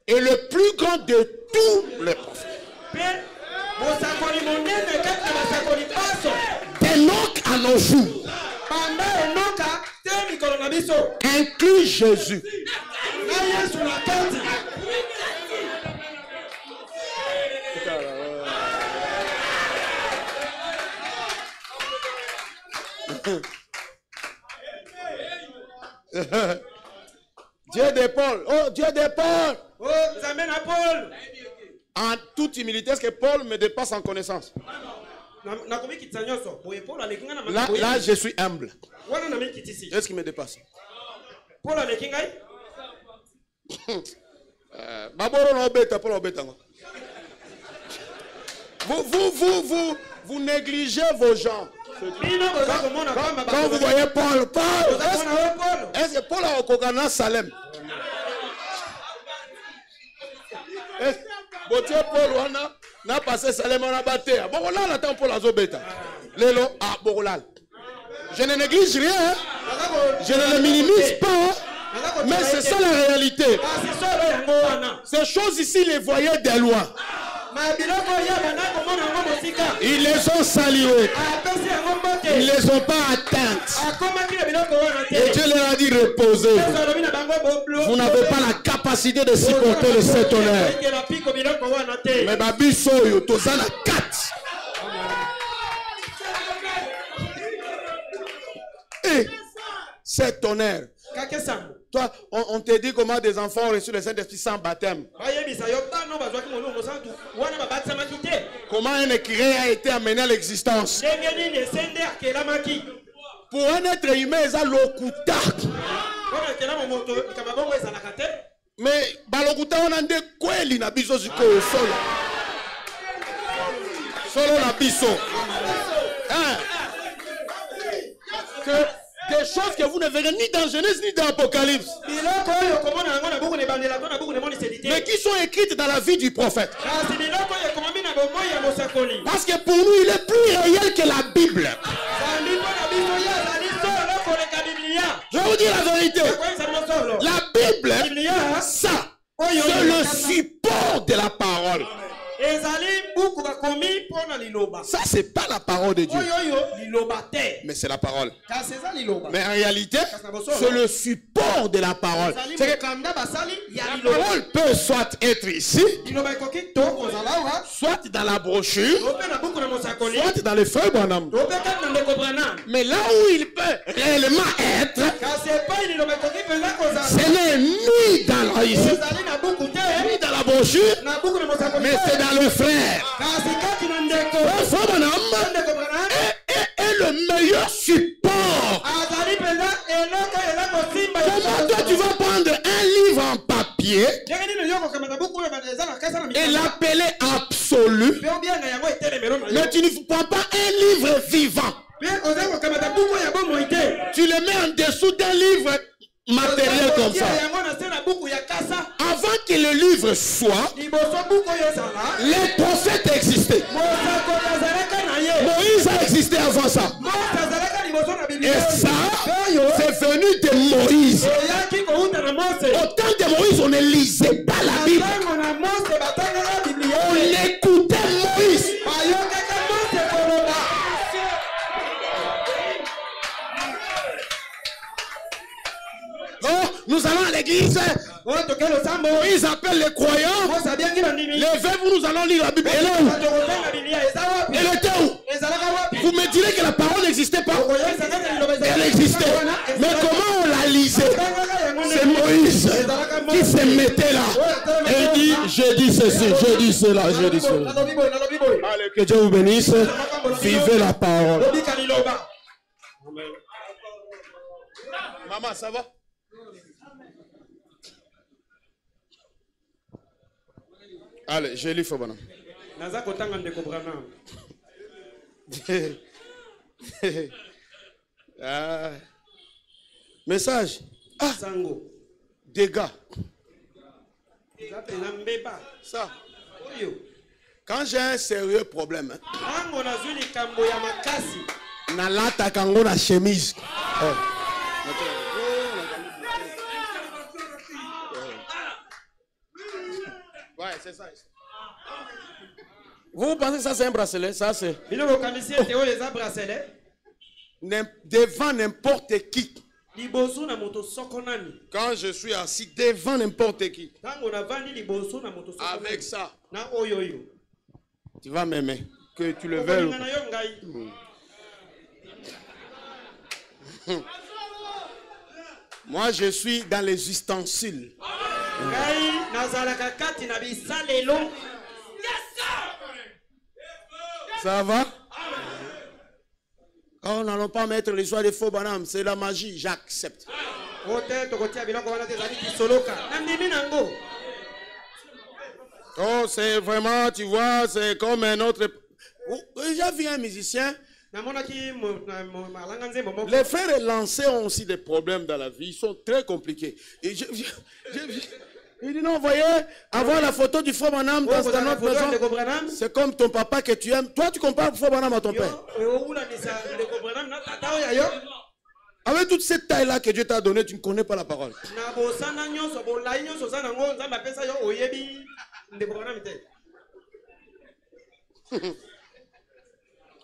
Et le plus grand de tous les prophètes. D'Enoch à nos jours inclut Jésus. Dieu de Paul. Oh, Dieu de Paul. Oh, amène à Paul. En toute humilité, est-ce que Paul me dépasse en connaissance? Là, je suis humble. Est-ce qu'il me dépasse? Vous négligez vos gens. Quand vous voyez Paul, est-ce que Paul a au Kogana Salem? Botier Paul, on a passé Salem, on a battu. Borolal attend Paul à Zobeta. Lélo, Borolal. Je ne néglige rien, je ne le minimise pas, mais c'est ça la réalité. Ces choses ici, les voyaient de loin. Ils les ont saluées. Ils ne les ont pas atteintes. Et Dieu leur a dit reposez. Vous n'avez pas la capacité de supporter le Saint-Honneur. Mais Babisoyo, Tozana 4. Et cet honneur. Toi, on te dit comment des enfants ont reçu le Saint-Esprit sans baptême. Comment un écrivain a été amené à l'existence. Pour un être humain, ils ont l'okuta. Mais balokuta on a des kweli na biso ziko solo. Solo na biso. Des choses que vous ne verrez ni dans Genèse ni dans Apocalypse. Mais qui sont écrites dans la vie du prophète. Parce que pour nous, il est plus réel que la Bible. Je vais vous dire la vérité. La Bible, ça, c'est le support de la parole. Ça, c'est pas la parole de Dieu. Mais c'est la parole. Mais en réalité, c'est le support de la parole. C'est que la parole peut soit être ici, soit dans la brochure, soit dans les feuilles Branham. Mais là où il peut réellement être, ce n'est ni dans ici, ni dans la brochure, mais c'est dans le frère. Et le meilleur support. Comment toi tu vas prendre un livre en papier et l'appeler absolu, mais tu ne prends pas un livre vivant. Tu le mets en dessous d'un livre matériel comme ça. Avant que le livre soit, les prophètes existaient. Moïse a existé avant ça. Et ça, c'est venu de Moïse. Au temps de Moïse, on ne lisait pas la Bible. On écoutait Moïse. Nous allons à l'église. Ils appellent les croyants. Levez-vous, nous allons lire la Bible. Elle est où? Elle était où? Vous me direz que la parole n'existait pas. Elle existait. Mais comment on la lisait? C'est Moïse qui se mettait là. Et dit, je dis ceci, je dis cela, je dis cela. Allez, que Dieu vous bénisse. Vivez la parole. Maman, ça va? Allez, je lis Fobana. Message. Ah, dégâts. Ça. Quand j'ai un sérieux problème, nalata kango na chemise. Ouais, c'est ça. Vous pensez que ça c'est un bracelet? Ça c'est. Devant n'importe qui. Quand je suis assis devant n'importe qui. Avec ça. Tu vas m'aimer. Que tu le veuilles. Moi je suis dans les ustensiles. Ça va? Oh, n'allons pas mettre les soins de faux bonhommes, c'est la magie, j'accepte. Oh, c'est vraiment, tu vois, c'est comme un autre... J'ai vu un musicien. Les frères lancés ont aussi des problèmes dans la vie. Ils sont très compliqués. Et il dit non, vous voyez, avoir la photo du frère Branham dans notre maison, c'est comme ton papa que tu aimes. Toi, tu compares le frère Branham à ton père. Avec toute cette taille-là que Dieu t'a donnée, tu ne connais pas la parole.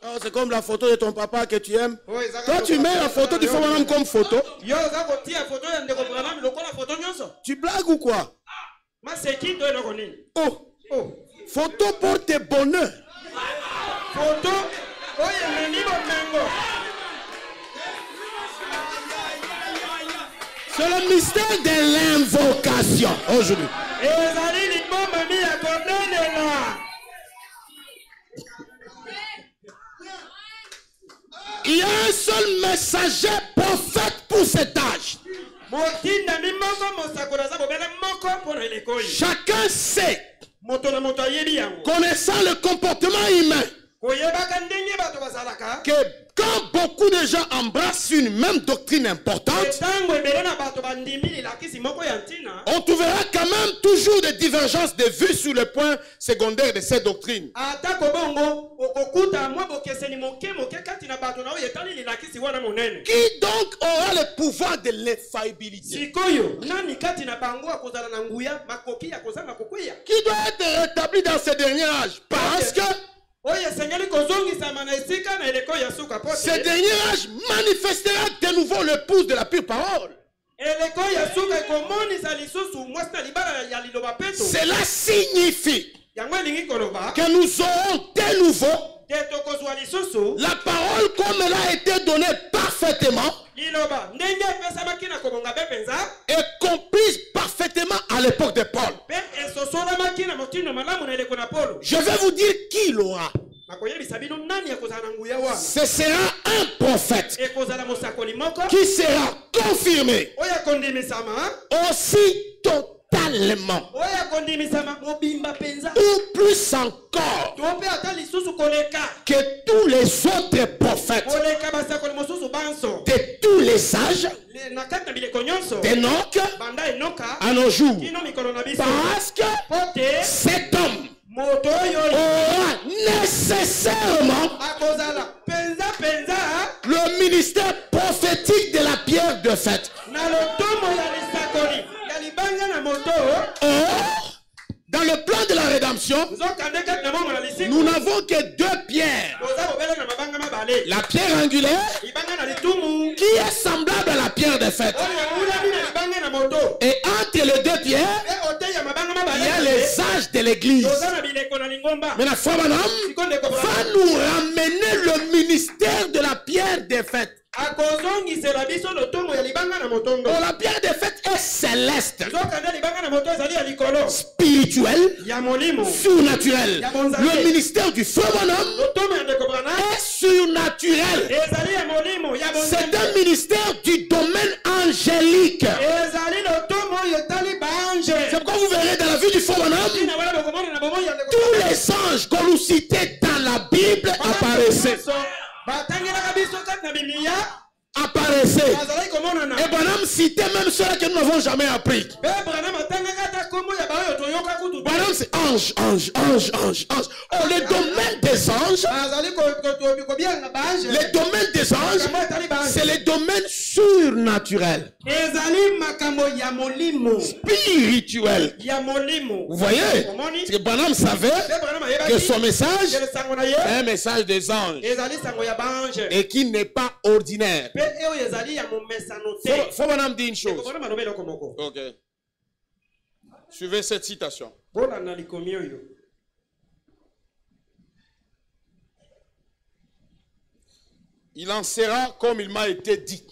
Oh, c'est comme la photo de ton papa que tu aimes. Toi, tu mets la photo du frère Branham comme photo. Tu blagues ou quoi? Oh, photo pour tes bonheurs. C'est le mystère de l'invocation aujourd'hui. Il y a un seul messager prophète pour cet âge. Chacun sait, connaissant le comportement humain, que quand beaucoup de gens embrassent une même doctrine importante, on trouvera quand même toujours des divergences de vues sur le point secondaire de cette doctrine. Qui donc aura le pouvoir de l'infaillibilité? Qui doit être rétabli dans ce dernier âge? Parce que ce dernier âge manifestera de nouveau le pouce de la pure parole. Cela signifie que nous aurons de nouveau la parole comme elle a été donnée parfaitement et comprise parfaitement à l'époque de Paul. Je vais vous dire qui l'aura. Ce sera un prophète qui sera confirmé aussi totalement ou plus encore que tous les autres prophètes de tous les âges d'Enoch à nos jours, parce que cet homme aura nécessairement le ministère prophétique de la pierre de fête. Or, dans le plan de la rédemption, nous n'avons que deux pierres. La pierre angulaire, qui est semblable à la pierre de fête. Et entre les deux pierres, il y a les âges de l'église. Mais la foi Branham va nous ramener le ministère de la pierre de fête. Oh, la pierre de fête est céleste, spirituelle, surnaturelle. Le ministère du feu Branham est surnaturel. C'est un ministère du domaine angélique. C'est pourquoi vous verrez dans la vie du feu Branham, tous les anges qu'on nous citait dans la Bible apparaissaient. Apparaissait. Et Branham citait même ceux que nous n'avons jamais appris. Branham c'est ange, ange, ange, ange, ange. Oh, le domaine des anges, le domaine des anges, c'est le domaine surnaturel, spirituel. Vous voyez, parce que Branham savait que son message est un message des anges et qui n'est pas ordinaire. Faut Branham dire une chose. Ok. Suivez cette citation. Il en sera comme il m'a été dit.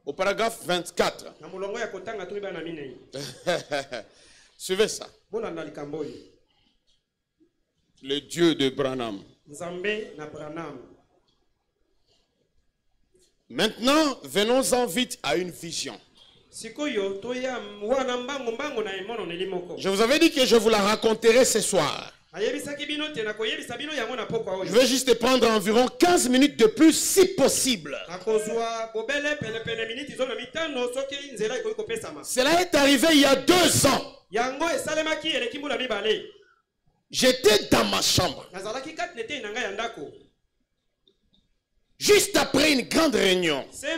Au paragraphe 24. Suivez ça. Le Dieu de Branham. Maintenant, venons-en vite à une vision. Je vous avais dit que je vous la raconterai ce soir. Je vais juste prendre environ 15 minutes de plus si possible. Cela est arrivé il y a 2 ans. J'étais dans ma chambre. Juste après une grande réunion, j'ai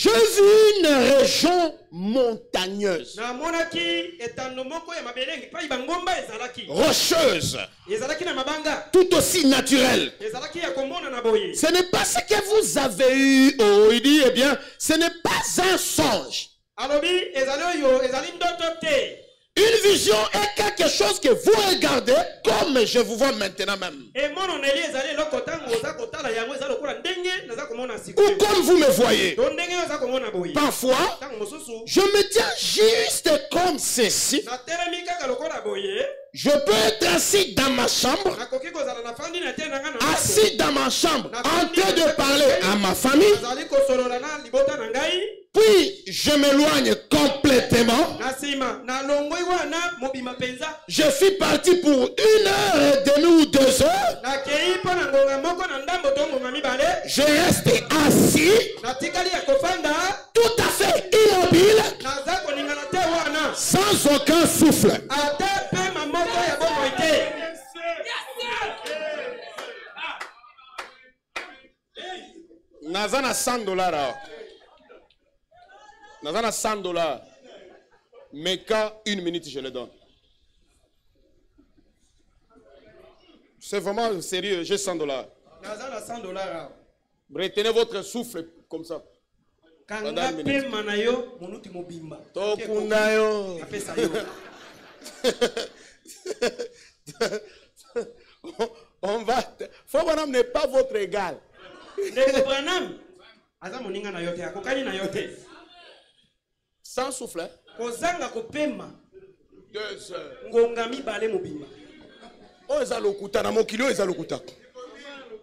vu une région montagneuse, rocheuse, tout aussi naturelle. Ce n'est pas ce que vous avez eu, il dit, eh bien, ce n'est pas un songe. Une vision est quelque chose que vous regardez comme je vous vois maintenant même. Ou comme vous me voyez. Parfois, je me tiens juste comme ceci. Je peux être assis dans ma chambre, assis dans ma chambre, en train de parler à ma famille. Puis je m'éloigne complètement. Je suis parti pour 1h30 ou 2 heures. Je reste assis, tout à fait immobile, sans aucun souffle. Nazana $100. Nazana $100. Mais qu'à 1 minute, je le donne. C'est vraiment sérieux, j'ai $100. Retenez votre souffle comme ça. On va. Faut n'est pas votre égal. Sans souffle. 2 heures.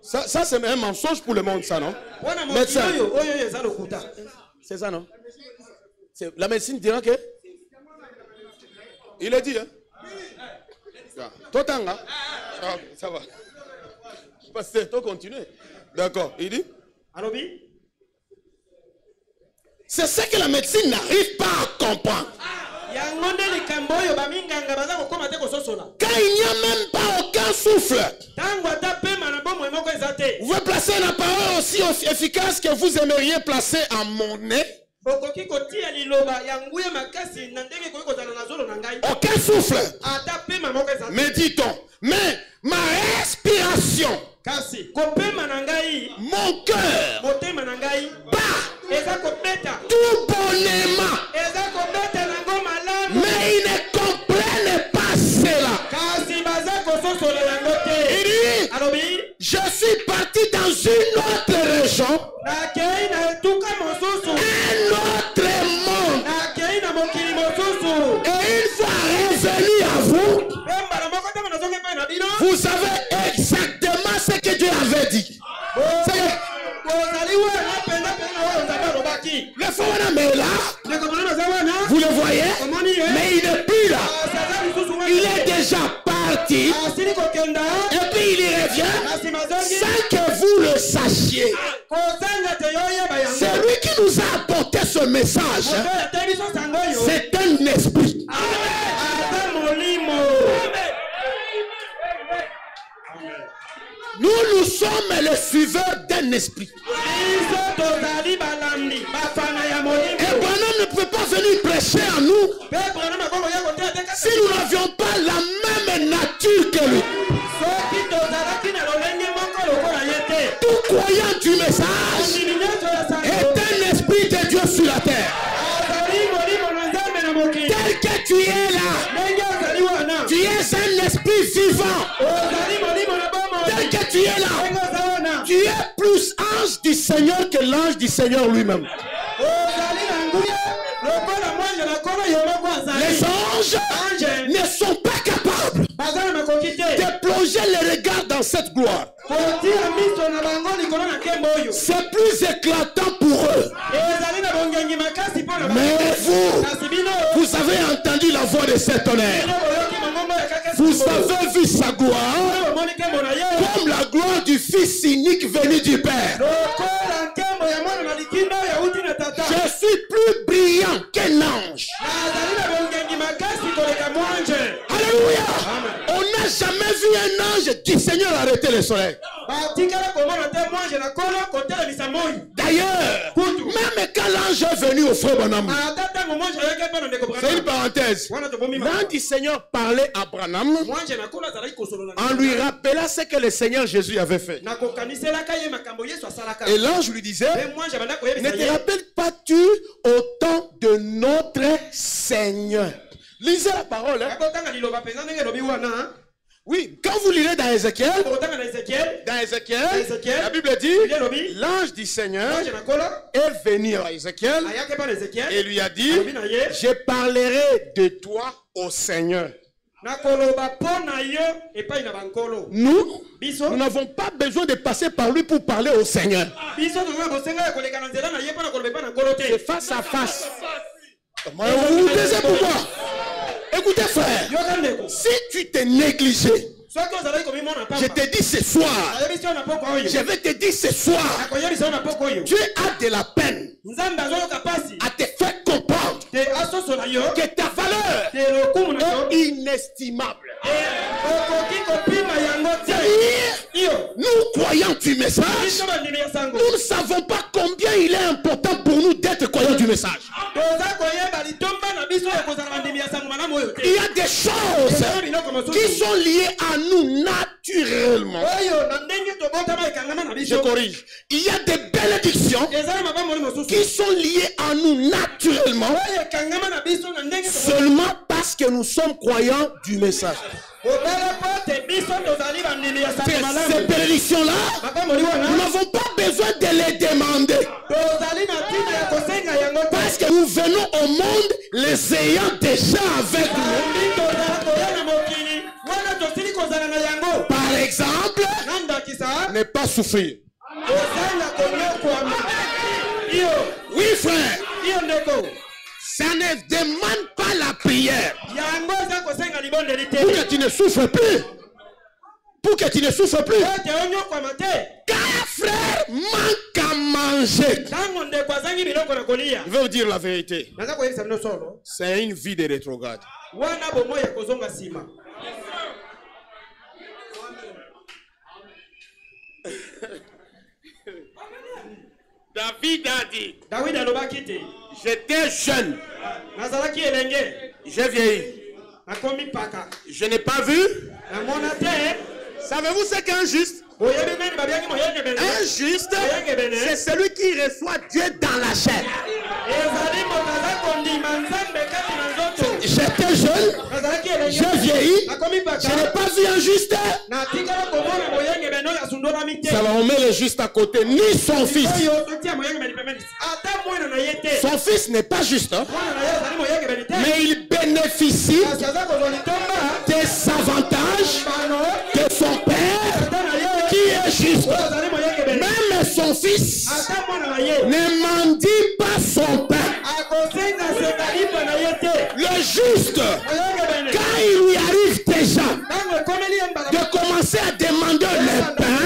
Ça c'est un mensonge pour le monde, ça, non? Médecin. C'est ça, non? La médecine dira que. Il est dit, hein? Totanga. Ça va. Pasteur, toi continue. D'accord. Il dit? C'est ce que la médecine n'arrive pas à comprendre. Quand il n'y a même pas aucun souffle, vous pouvez placer la parole aussi efficace que vous aimeriez placer à mon nez. Aucun souffle. Mais dit-on, mais ma respiration, mon cœur bat tout bonnement. Mais ils ne comprennent pas cela. Il dit, je suis parti dans une autre région, un autre monde. Et une fois revenu à vous, vous savez exactement ce que Dieu avait dit. Le Fouana est là, vous le voyez, mais il n'est plus là. Il est déjà parti, et puis il y revient sans que vous le sachiez. C'est lui qui nous a apporté ce message. C'est un esprit. Nous sommes les suiveurs d'un esprit. Et Branham ne peut pas venir prêcher à nous si nous n'avions pas la même nature que lui. Tout croyant du message est un esprit de Dieu sur la terre. Tel que tu es là, tu es un esprit vivant. Tel que tu es là, tu es plus ange du Seigneur que l'ange du Seigneur lui-même. Les anges ne sont pas capables de plonger le regard dans cette gloire. C'est plus éclatant pour eux Mais vous avez entendu la voix de cet tonnerre. Vous avez vu sa gloire comme la gloire du Fils unique venu du Père. Je suis plus brillant qu'un ange. Alléluia. On n'a jamais vu un ange du Seigneur arrêter le soleil. D'ailleurs, même quand l'ange est venu au frère Branham, c'est une parenthèse, l'ange du Seigneur parlait à Branham en lui rappelant ce que le Seigneur Jésus avait fait. Et l'ange lui disait, ne te rappelles pas-tu au temps de notre Seigneur? Lisez la parole. Hein? Oui, quand vous lirez dans Ézéchiel, la Bible dit, l'ange du Seigneur est venu à Ézéchiel et lui a dit, je parlerai de toi au Seigneur. Nous n'avons pas besoin de passer par lui pour parler au Seigneur. C'est face à face. Vous vous taisez pourquoi? Écoutez frère, si tu t'es négligé, je te dis ce soir, je vais te dire ce soir, Dieu a de la peine à te faire comprendre que ta valeur est inestimable. Nous croyons du message, nous ne savons pas combien il est important pour nous d'être croyants du message. Il y a des choses qui sont liées à nous naturellement. Je corrige. Il y a des bénédictions qui sont liées à nous naturellement seulement parce que nous sommes croyants du message. Ces bénédictions-là, nous n'avons pas besoin de les demander. Parce que nous venons au monde les ayant déjà avec nous. Par exemple, ne pas souffrir. Oui, frère. Ça ne demande pas la prière. Pour que tu ne souffres plus. Pour que tu ne souffres plus. Car frère manque à manger. Je vais vous dire la vérité. C'est une vie de rétrograde. David a dit, j'étais jeune, j'ai vieilli, je n'ai pas vu. Savez-vous ce qu'un juste? Un juste, c'est celui qui reçoit Dieu dans la chair. J'étais jeune, j'ai vieilli, je n'ai pas vu un juste. Ça va, on met le juste à côté, ni son fils. Son fils n'est pas juste, hein? Mais il bénéficie des avantages de son père qui est juste. Même son fils ne mendie pas son pain. Le juste, quand il lui arrive déjà de commencer à demander le pain,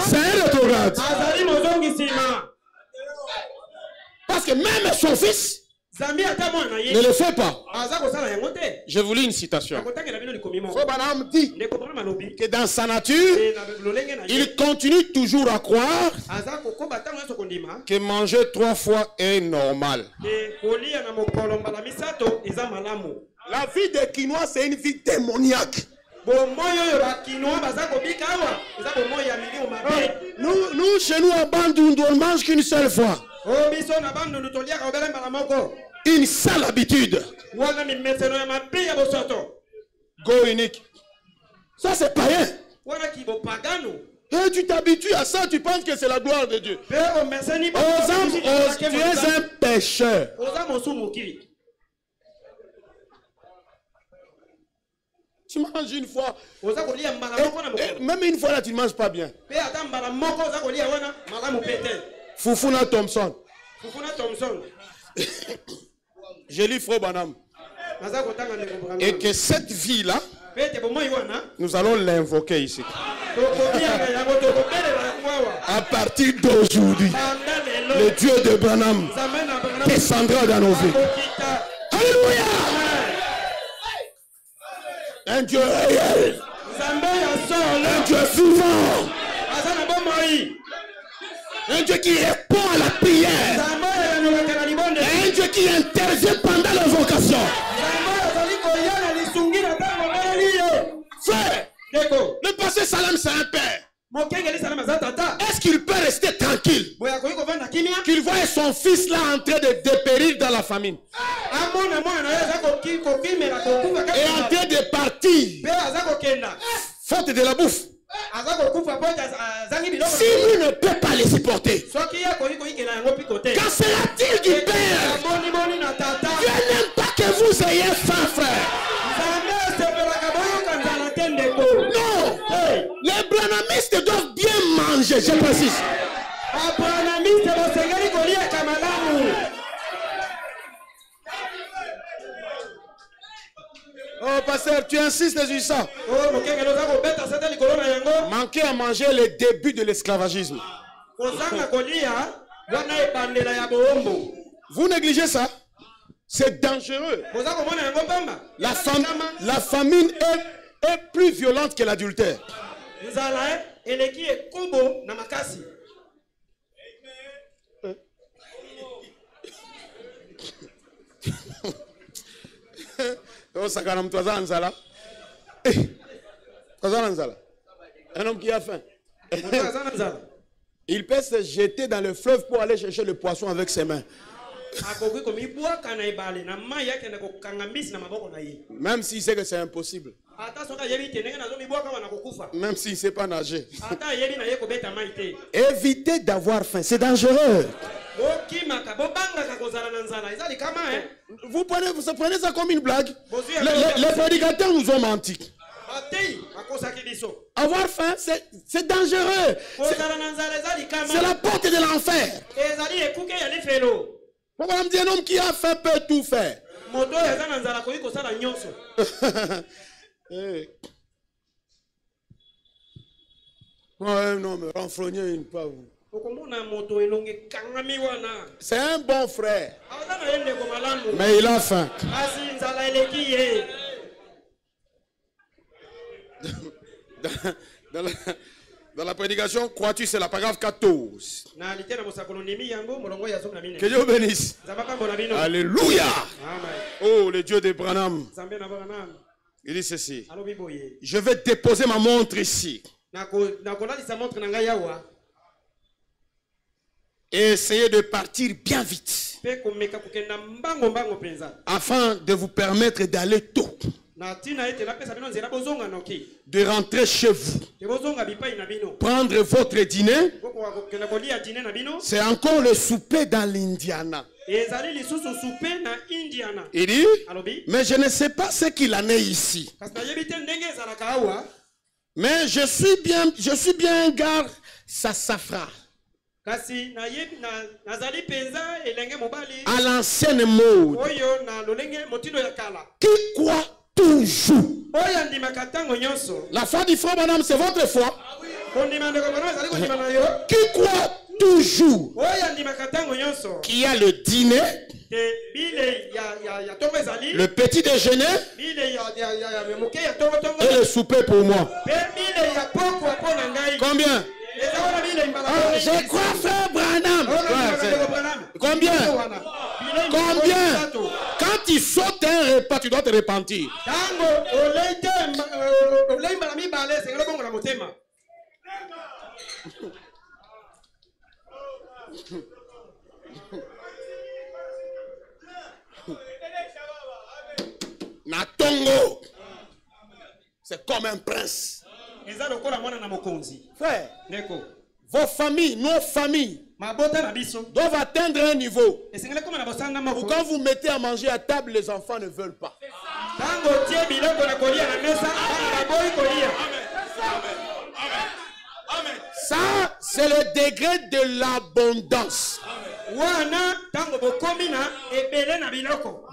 c'est un rétrograde. Parce que même son fils ne le fait pas. Je vous lis une citation. Frère Branham dit que dans sa nature, il continue toujours à croire que manger 3 fois est normal. La vie des Quinois, c'est une vie démoniaque. Nous, chez nous, à Bandundu, on ne mange qu'une seule fois. Une sale habitude. Go unique. Ça, c'est païen. Et tu t'habitues à ça, tu penses que c'est la gloire de Dieu. Tu es un pécheur. Tu manges une fois. Et même une fois là, tu ne manges pas bien. Fufuna Thompson. Je lis Frère Branham. Et que cette vie-là, nous allons l'invoquer ici. À partir d'aujourd'hui, le Dieu de Branham descendra dans nos vies. Alléluia! Un Dieu réel. Un Dieu vivant. Un Dieu qui répond à la prière. Un Dieu qui intervient pendant l'invocation. Frère, le pasteur Salam, c'est un père. Est-ce qu'il peut rester tranquille qu'il voit son fils là en train de dépérir dans la famine et en train de partir faute de la bouffe? Si lui ne peut pas les supporter, qu'en sera-t-il du père? Dieu n'aime pas que vous ayez faim, frère. Non, les branhamistes doivent bien manger, je précise. Oh, pasteur, tu insistes sur ça. Manquer à manger le début de l'esclavagisme. Vous négligez ça? C'est dangereux. La famine est plus violente que l'adultère. Un homme qui a faim. Il peut se jeter dans le fleuve pour aller chercher le poisson avec ses mains. Même s'il sait que c'est impossible. Même s'il ne sait pas nager. Évitez d'avoir faim, c'est dangereux. Vous prenez ça comme une blague. Les prédicateurs nous ont menti. Avoir faim, c'est dangereux. C'est la porte de l'enfer. Pourquoi on me dit un homme qui a faim peut tout faire? Non, mais renfrogner une pas. C'est un bon frère. Mais il a faim. Dans la prédication, crois-tu, c'est la paragraphe 14. Que Dieu bénisse. Alléluia. Oh, le Dieu de Branham. Il dit ceci. Je vais déposer ma montre ici. Et essayer de partir bien vite. Afin de vous permettre d'aller tôt. De rentrer chez vous. Prendre votre dîner. C'est encore le souper dans l'Indiana. Il dit, mais je ne sais pas ce qu'il en est ici. Mais je suis bien un gars, ça fera. À l'ancienne mode. Qui croit toujours. La foi du frère Branham, c'est votre foi. Qui croit toujours. Qui a le dîner, le petit déjeuner et le souper pour moi. Combien? Je crois frère Branham. Combien? Combien? Quand tu sautes un repas, tu dois te repentir. Natongo, c'est comme un prince. Frère, vos familles, nos familles doivent atteindre un niveau où quand vous mettez à manger à table, les enfants ne veulent pas. C'est le degré de l'abondance.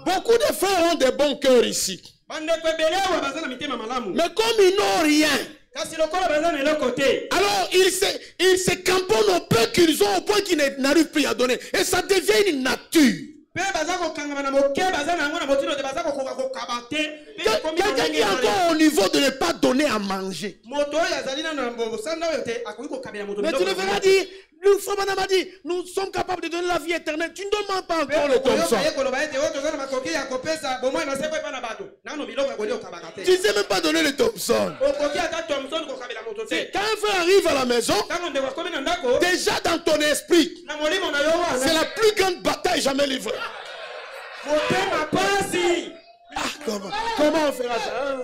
Beaucoup de frères ont de bons cœurs ici. Mais comme ils n'ont rien, alors ils se camponnent au peu qu'ils ont, au point qu'ils n'arrivent plus à donner. Et ça devient une nature. Quelqu'un qui est encore au niveau de ne pas donner à manger. Mais tu devrais dire, nous sommes capables de donner la vie éternelle. Tu ne demandes pas encore le Thompson. Tu ne sais même pas donner le Thompson. Quand un frère arrive à la maison, déjà dans ton esprit, c'est la plus grande bataille jamais livrée. Ah, comment on fera ça?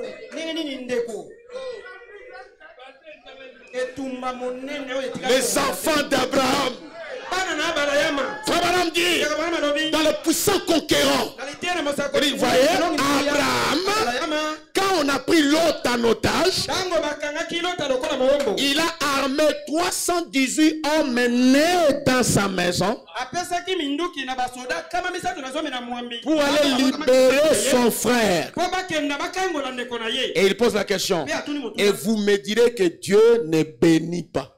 Les enfants d'Abraham. Abraham dit dans le puissant conquérant. Vous voyez, Abraham, quand on a pris l'autre en otage, il a armé 318 hommes nés dans sa maison pour aller libérer son frère. Et il pose la question, et vous me direz que Dieu ne bénit pas.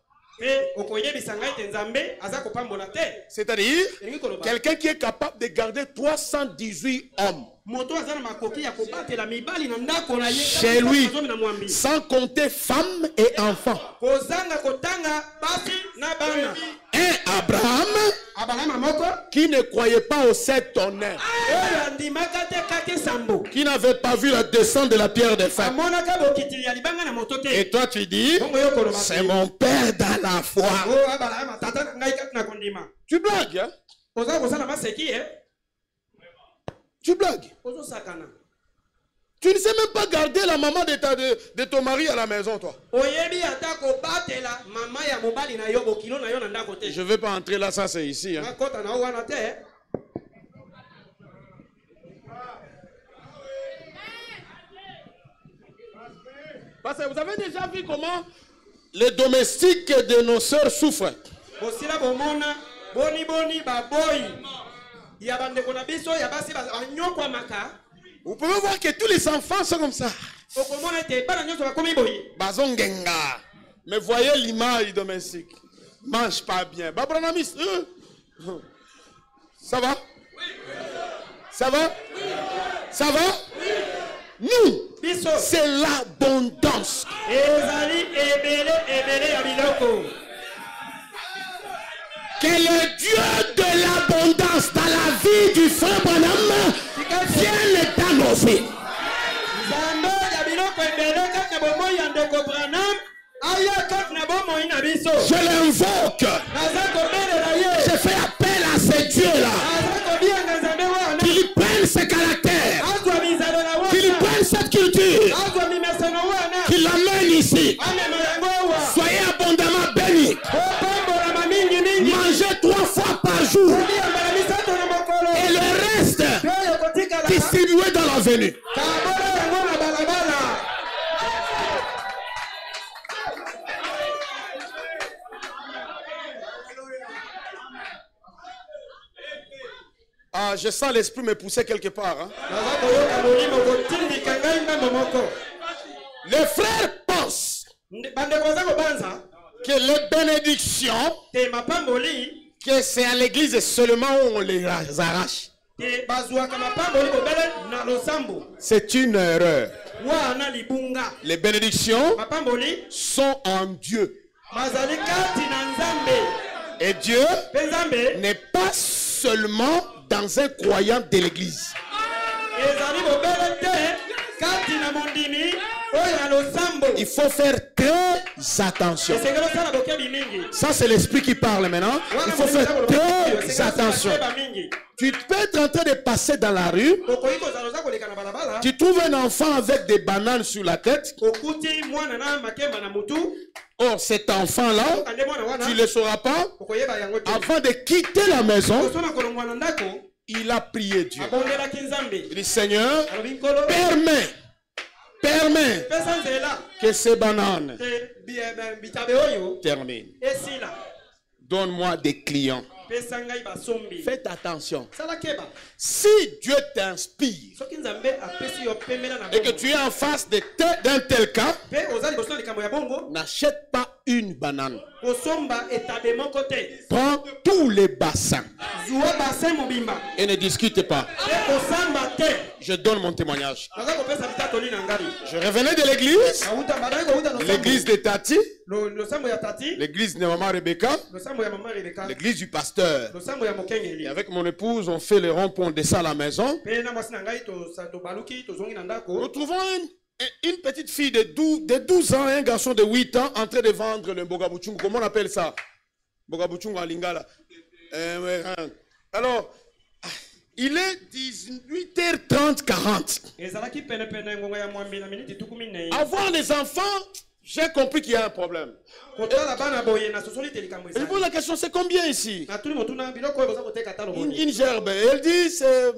C'est-à-dire, quelqu'un qui est capable de garder 318 hommes chez lui, sans compter femmes et enfants. Un Abraham qui ne croyait pas aux 7 tonnerres, qui n'avait pas vu la descente de la pierre des fers. Et toi tu dis, c'est mon père dans la foi. Tu blagues, hein? Tu blagues. Tu ne sais même pas garder la maman de ton mari à la maison, toi. Je ne vais pas entrer là, ça c'est ici. Hein. Parce que vous avez déjà vu comment les domestiques de nos sœurs souffrent. Vous pouvez voir que tous les enfants sont comme ça. Mais voyez l'image domestique. Mange pas bien. Ça va? Ça va? Ça va? Nous, c'est l'abondance. Que le Dieu de l'abondance dans la vie du frère Branham vienne dans nos vies. Je l'invoque. Je fais appel à ce Dieu-là. Qu'il prenne ce caractère. Qu'il prenne cette culture. Qu'il l'amène ici. Soyez abondamment bénis. Mangez 3 fois par jour. Et le reste distribué dans l'avenue. Ah, je sens l'esprit me pousser quelque part. Hein? Les frères pensent que les bénédictions, que c'est à l'église seulement où on les arrache. C'est une erreur. Les bénédictions sont en Dieu. Et Dieu n'est pas seulement dans un croyant de l'église. Il faut faire très attention. Ça, c'est l'esprit qui parle maintenant. Il faut faire très attention. Tu peux être en train de passer dans la rue. Tu trouves un enfant avec des bananes sur la tête. Or, cet enfant-là, tu ne le sauras pas. Avant de quitter la maison, il a prié Dieu. Il dit, Seigneur, permets que ces bananes terminent. donne-moi des clients. Faites attention. Si Dieu t'inspire et que tu es en face d'un tel cas, n'achète pas une banane. Prends tous les bassins et ne discute pas. Je donne mon témoignage. Je revenais de l'église de Tati, l'église de maman Rebecca, l'église du pasteur. Et avec mon épouse, on fait les ronds-points, on descend à la maison. Nous trouvons une petite fille de 12 ans et un garçon de 8 ans en train de vendre le Bogabuchungu. Comment on appelle ça? Bogabuchungu en lingala. Alors, il est 18h30, 40. Avoir les enfants, j'ai compris qu'il y a un problème. Et je pose la question, c'est combien ici? Une gerbe. Elle dit, c'est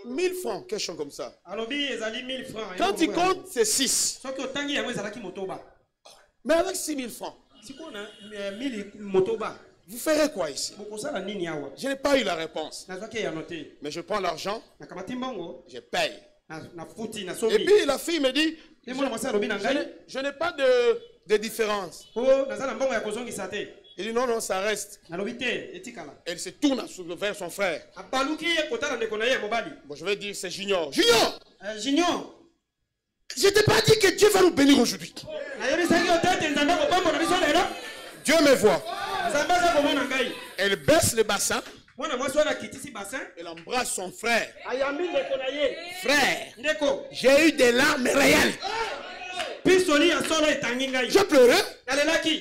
1000 francs, quelque chose comme ça. Quand il compte, c'est 6. Mais avec 6000 francs, vous ferez quoi ici? Je n'ai pas eu la réponse. Mais je prends l'argent, je paye. Et puis la fille me dit, je n'ai pas de différence. Il dit non, non, ça reste. Elle se tourne vers son frère. Bon, je vais dire, c'est Junior. Junior! Junior! Je t'ai pas dit que Dieu va nous bénir aujourd'hui. Dieu me voit. Elle baisse le bassin. Elle embrasse son frère. Frère, j'ai eu des larmes réelles. Je pleurais. Je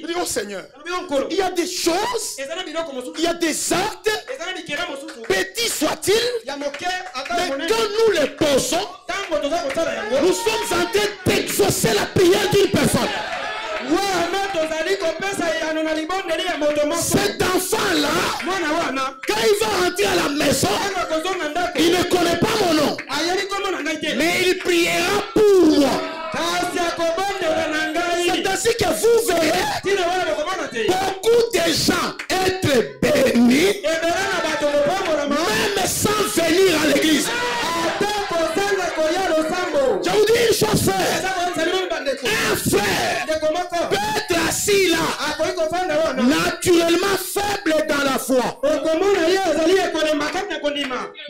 dis, oh Seigneur, il y a des choses, il y a des actes, petits soient-ils, mais quand nous les posons, nous sommes en train d'exaucer la prière d'une personne. Cet enfant-là, quand il va rentrer à la maison, il ne connaît pas mon nom, mais il priera pour moi. C'est ainsi que vous verrez beaucoup de gens être bénis, même sans venir à l'église. Je vous dis une chose, frère. Un frère peut être assis là, naturellement faible dans la foi,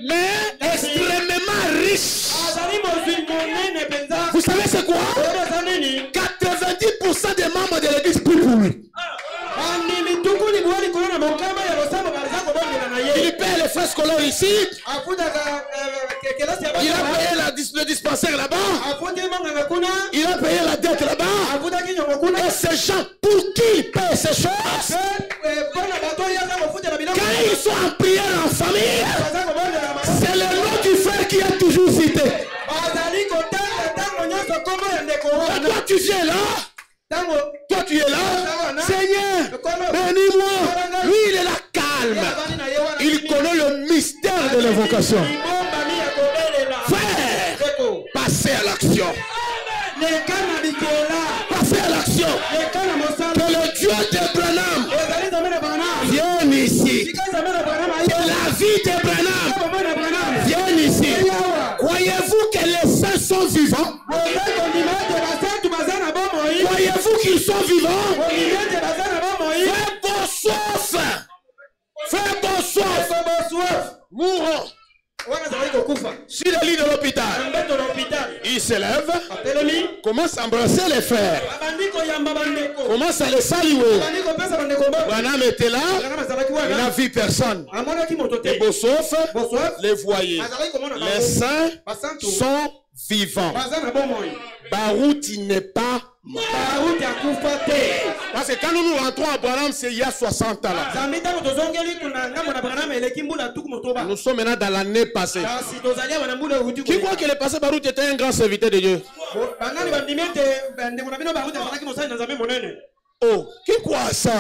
mais extrêmement riche. Vous savez c'est quoi? 90% des membres de l'église prient pour lui. Il paye les frais scolaires ici. Il a payé le dispensaire là-bas. Il a payé la dette là-bas. Et ces gens, pour qui il paye ces choses? Quand ils sont en prière en famille, c'est le nom du frère qui est toujours cité. Et toi tu viens là. Toi tu es là. Seigneur, bénis-moi. Lui il est là calme. Il connaît le mystère de l'invocation. Frère, passez à l'action. Passez à l'action. Que le Dieu d'Abraham vienne ici. Que la vie d'Abraham vienne ici. Croyez-vous que les saints sont vivants? Croyez-vous qu'ils sont vivants? Frère Bossoff, frère Bossoff, mourant sur le lit de l'hôpital, il se lève, commence à embrasser les frères, commence à les saluer. Branham était là, il n'a vu personne. Et Bossoff les voyait. Les saints sont vivants. Barouti n'est pas mort. Parce que quand nous rentrons à Branham, c'est il y a 60 ans là. Nous sommes maintenant dans l'année passée. Qui croit que le passé Barouti était un grand serviteur de Dieu? Oh, qui croit ça?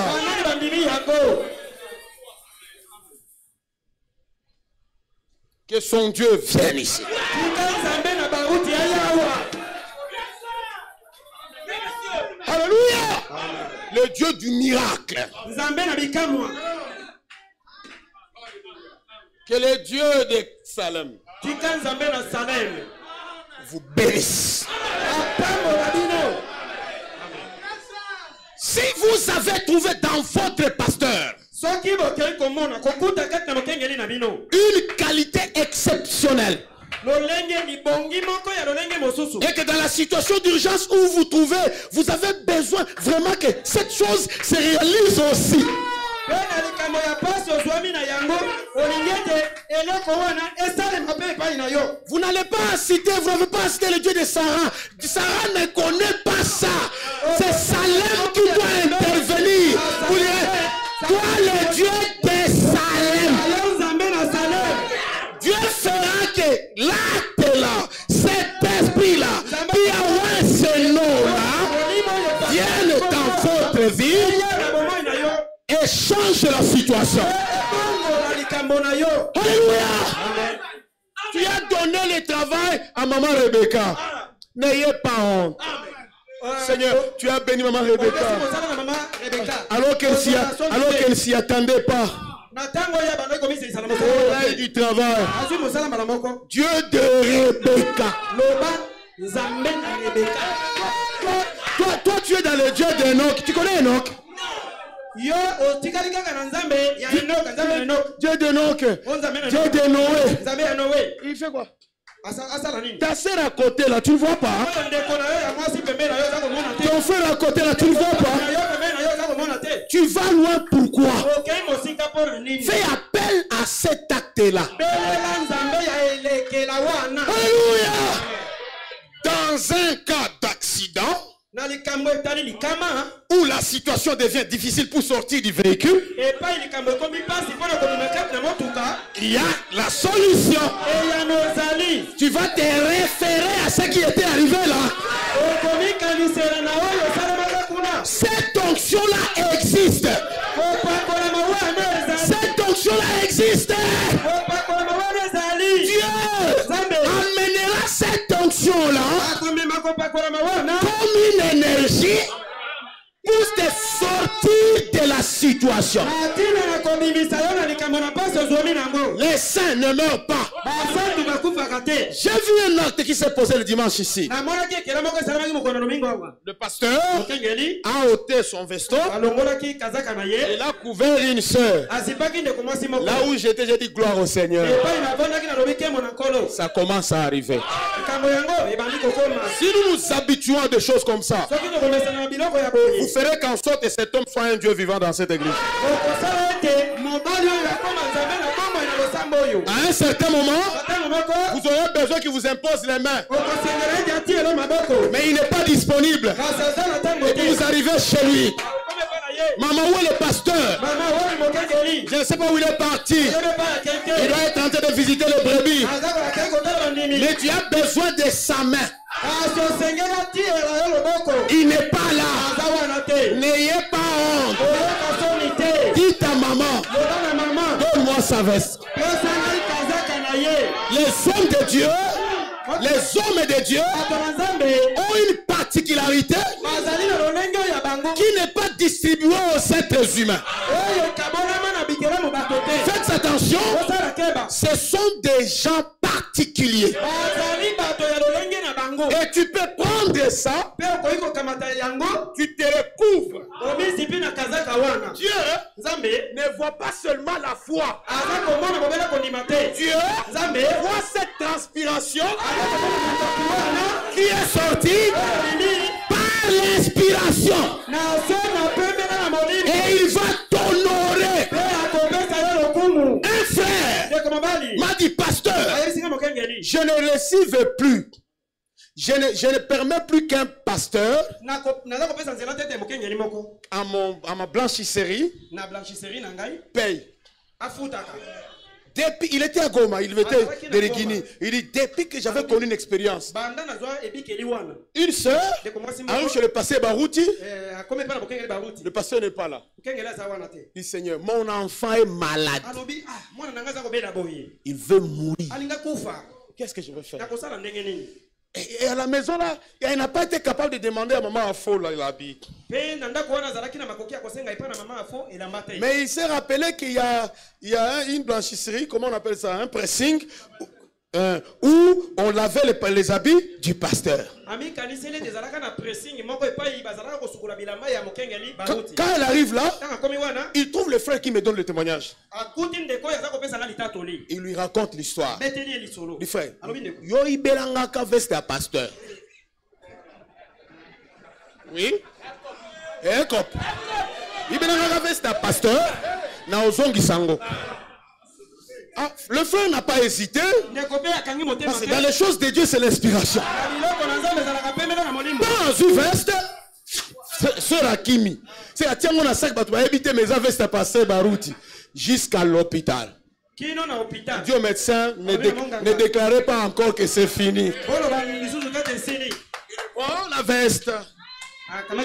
Que son Dieu vienne ici. Alléluia. Le Dieu du miracle. Que le Dieu de Salem vous bénisse. Si vous avez trouvé dans votre pasteur une qualité exceptionnelle, et que dans la situation d'urgence où vous trouvez, vous avez besoin vraiment que cette chose se réalise aussi. Vous n'allez pas citer, vous n'avez pas cité le Dieu de Sarah. Sarah ne connaît pas ça. C'est Salem qui doit intervenir. Vous direz, toi le Dieu de Salem. Dieu fera que l'acte là, cet esprit là, qui a ce nom là, vienne dans votre vie et change la situation. Alléluia. Tu as donné le travail à maman Rebecca. N'ayez pas honte. Seigneur, tu as béni maman Rebecca. Alors qu'elle s'y attendait pas. Oh, là, du travail. Dieu de Rebecca. Toi, tu es dans le Dieu d'Enoch. Tu connais Enoch? Dieu d'Enoch. Dieu de Noé. Il fait quoi? Ta sœur à côté là, tu ne vois pas? Ton frère à côté là, tu ne vois pas? Tu vas loin, pourquoi? Fais appel à cet acte-là. Alléluia. Dans un cas d'accident, où la situation devient difficile pour sortir du véhicule, il y a la solution. Tu vas te référer à ce qui était arrivé là. Cette onction-là existe. Cette onction-là existe. Dieu amènera cette onction-là comme une énergie pour te sortir de la situation. Les saints ne meurent pas. J'ai vu un acte qui s'est posé le dimanche ici. Le pasteur a ôté son veston. Il a couvert une sœur. Là où j'étais, j'ai dit gloire au Seigneur. Ça commence à arriver. Si nous nous habituons à des choses comme ça, vous ferez qu'en sorte que cet homme soit un Dieu vivant dans cette église. À un certain moment, vous aurez besoin qu'il vous impose les mains. Mais il n'est pas disponible. Et puis vous arrivez chez lui. Maman, où est le pasteur? Je ne sais pas où il est parti. Il doit être en train de visiter les brebis. Mais tu as besoin de sa main. Il n'est pas là. N'ayez pas honte. Dites à maman, donne-moi sa veste. Les hommes de Dieu, ont une particularité qui n'est pas distribuée aux êtres humains. Faites attention, ce sont des gens particuliers. Et tu peux prendre ça, tu te recouvres. Dieu ne voit pas seulement la foi. Dieu voit cette transpiration qui est sortie par l'inspiration. Et il va t'honorer. Un frère m'a dit, pasteur, je ne lessive plus. Je ne permets plus qu'un pasteur à ma blanchisserie paye. Depuis, il était à Goma, il était de Regini. Il dit, depuis que j'avais connu une expérience, une sœur arrive chez le pasteur Barouti, le pasteur n'est pas là. Il dit, Seigneur, mon enfant est malade. Il veut mourir. Qu'est-ce que je vais faire? Et à la maison là, il n'a pas été capable de demander à maman à faux l'habit. Mais il s'est rappelé qu'il y a une blanchisserie, comment on appelle ça, un pressing, où on lavait les habits du pasteur. Quand elle arrive là, il trouve le frère qui me donne le témoignage. Il lui raconte l'histoire. Du frère, yo ibelanga ka veste à pasteur. Oui. Eh cop. Ibelanga ka veste à pasteur. Na ozongi sango. Ah, le frère n'a pas hésité. Parce que dans les choses de Dieu, c'est l'inspiration. Dans une veste, sœur Akimi, c'est à tiens mon sac, tu vas éviter mes vestes à passer Barouti jusqu'à l'hôpital. Dieu médecin ne déclarait pas encore que c'est fini. Oh la veste.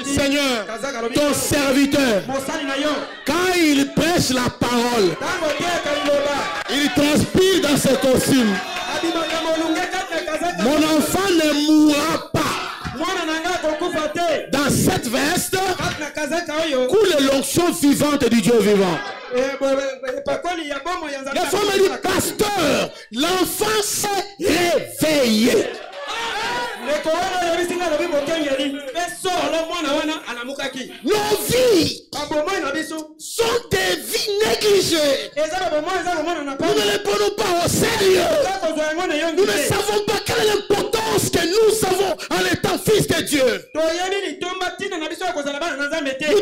Seigneur, ton serviteur, quand il prêche la parole, il transpire dans ses costumes. Mon enfant ne mourra pas. Dans cette veste coule l'onction vivante du Dieu vivant. La femme dit, pasteur, l'enfant s'est réveillé. Nos vies sont des vies négligées. Nous ne les prenons pas au sérieux. Nous ne savons pas quelle est l'importance que nous avons en étant fils de Dieu. Nous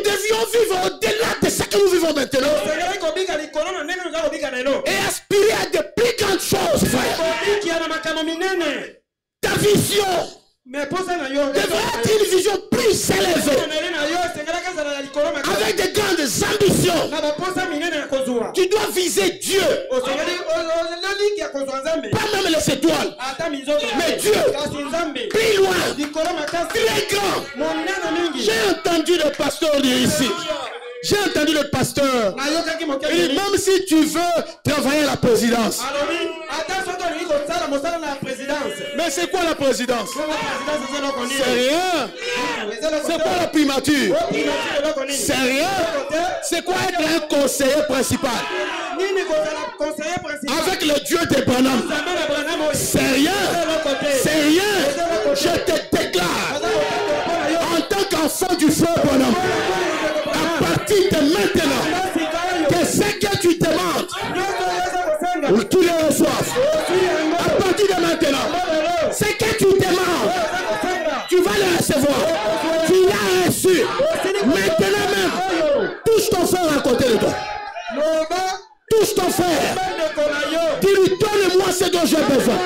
devions vivre au-delà de ce que nous vivons maintenant et aspirer à de plus grandes choses, frère. Ta vision devrait être une vision plus élevée, avec de grandes ambitions. Tu dois viser Dieu, pas même les étoiles, mais Dieu, plus loin, très grand. J'ai entendu le pasteur dire ici. J'ai entendu le pasteur. Et même si tu veux travailler à la présidence. Mais c'est quoi la présidence? C'est rien. C'est quoi la primature? C'est rien. C'est quoi être un conseiller principal? Avec le Dieu de Branham. C'est rien. C'est rien. Je te déclare en tant qu'enfant du feu Branham, à partir de maintenant, que ce que tu demandes, tu le reçois. À partir de maintenant, ce que tu demandes, tu vas le recevoir. Tu l'as reçu. Maintenant même, touche ton frère à côté de toi. Touche ton frère. Dis-lui, donne-moi ce dont j'ai besoin.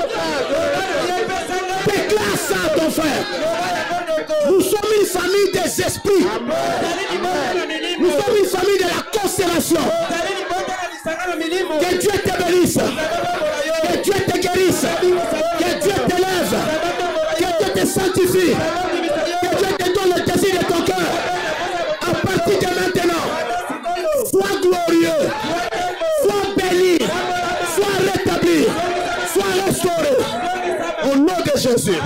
Déclare ça à ton frère. Nous sommes une famille des esprits. Nous sommes une famille de la constellation. Que Dieu te bénisse. Que Dieu te guérisse. Que Dieu t'élève. Que Dieu te sanctifie. Que Dieu te donne le désir de ton cœur. À partir de maintenant, sois glorieux. Sois béni. Sois rétabli. Sois restauré. Au nom de Jésus.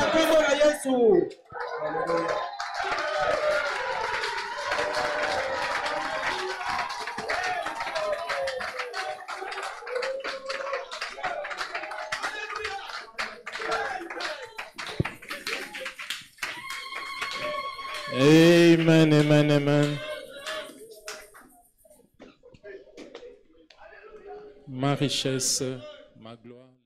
Amen, amen, amen. Ma richesse, ma gloire.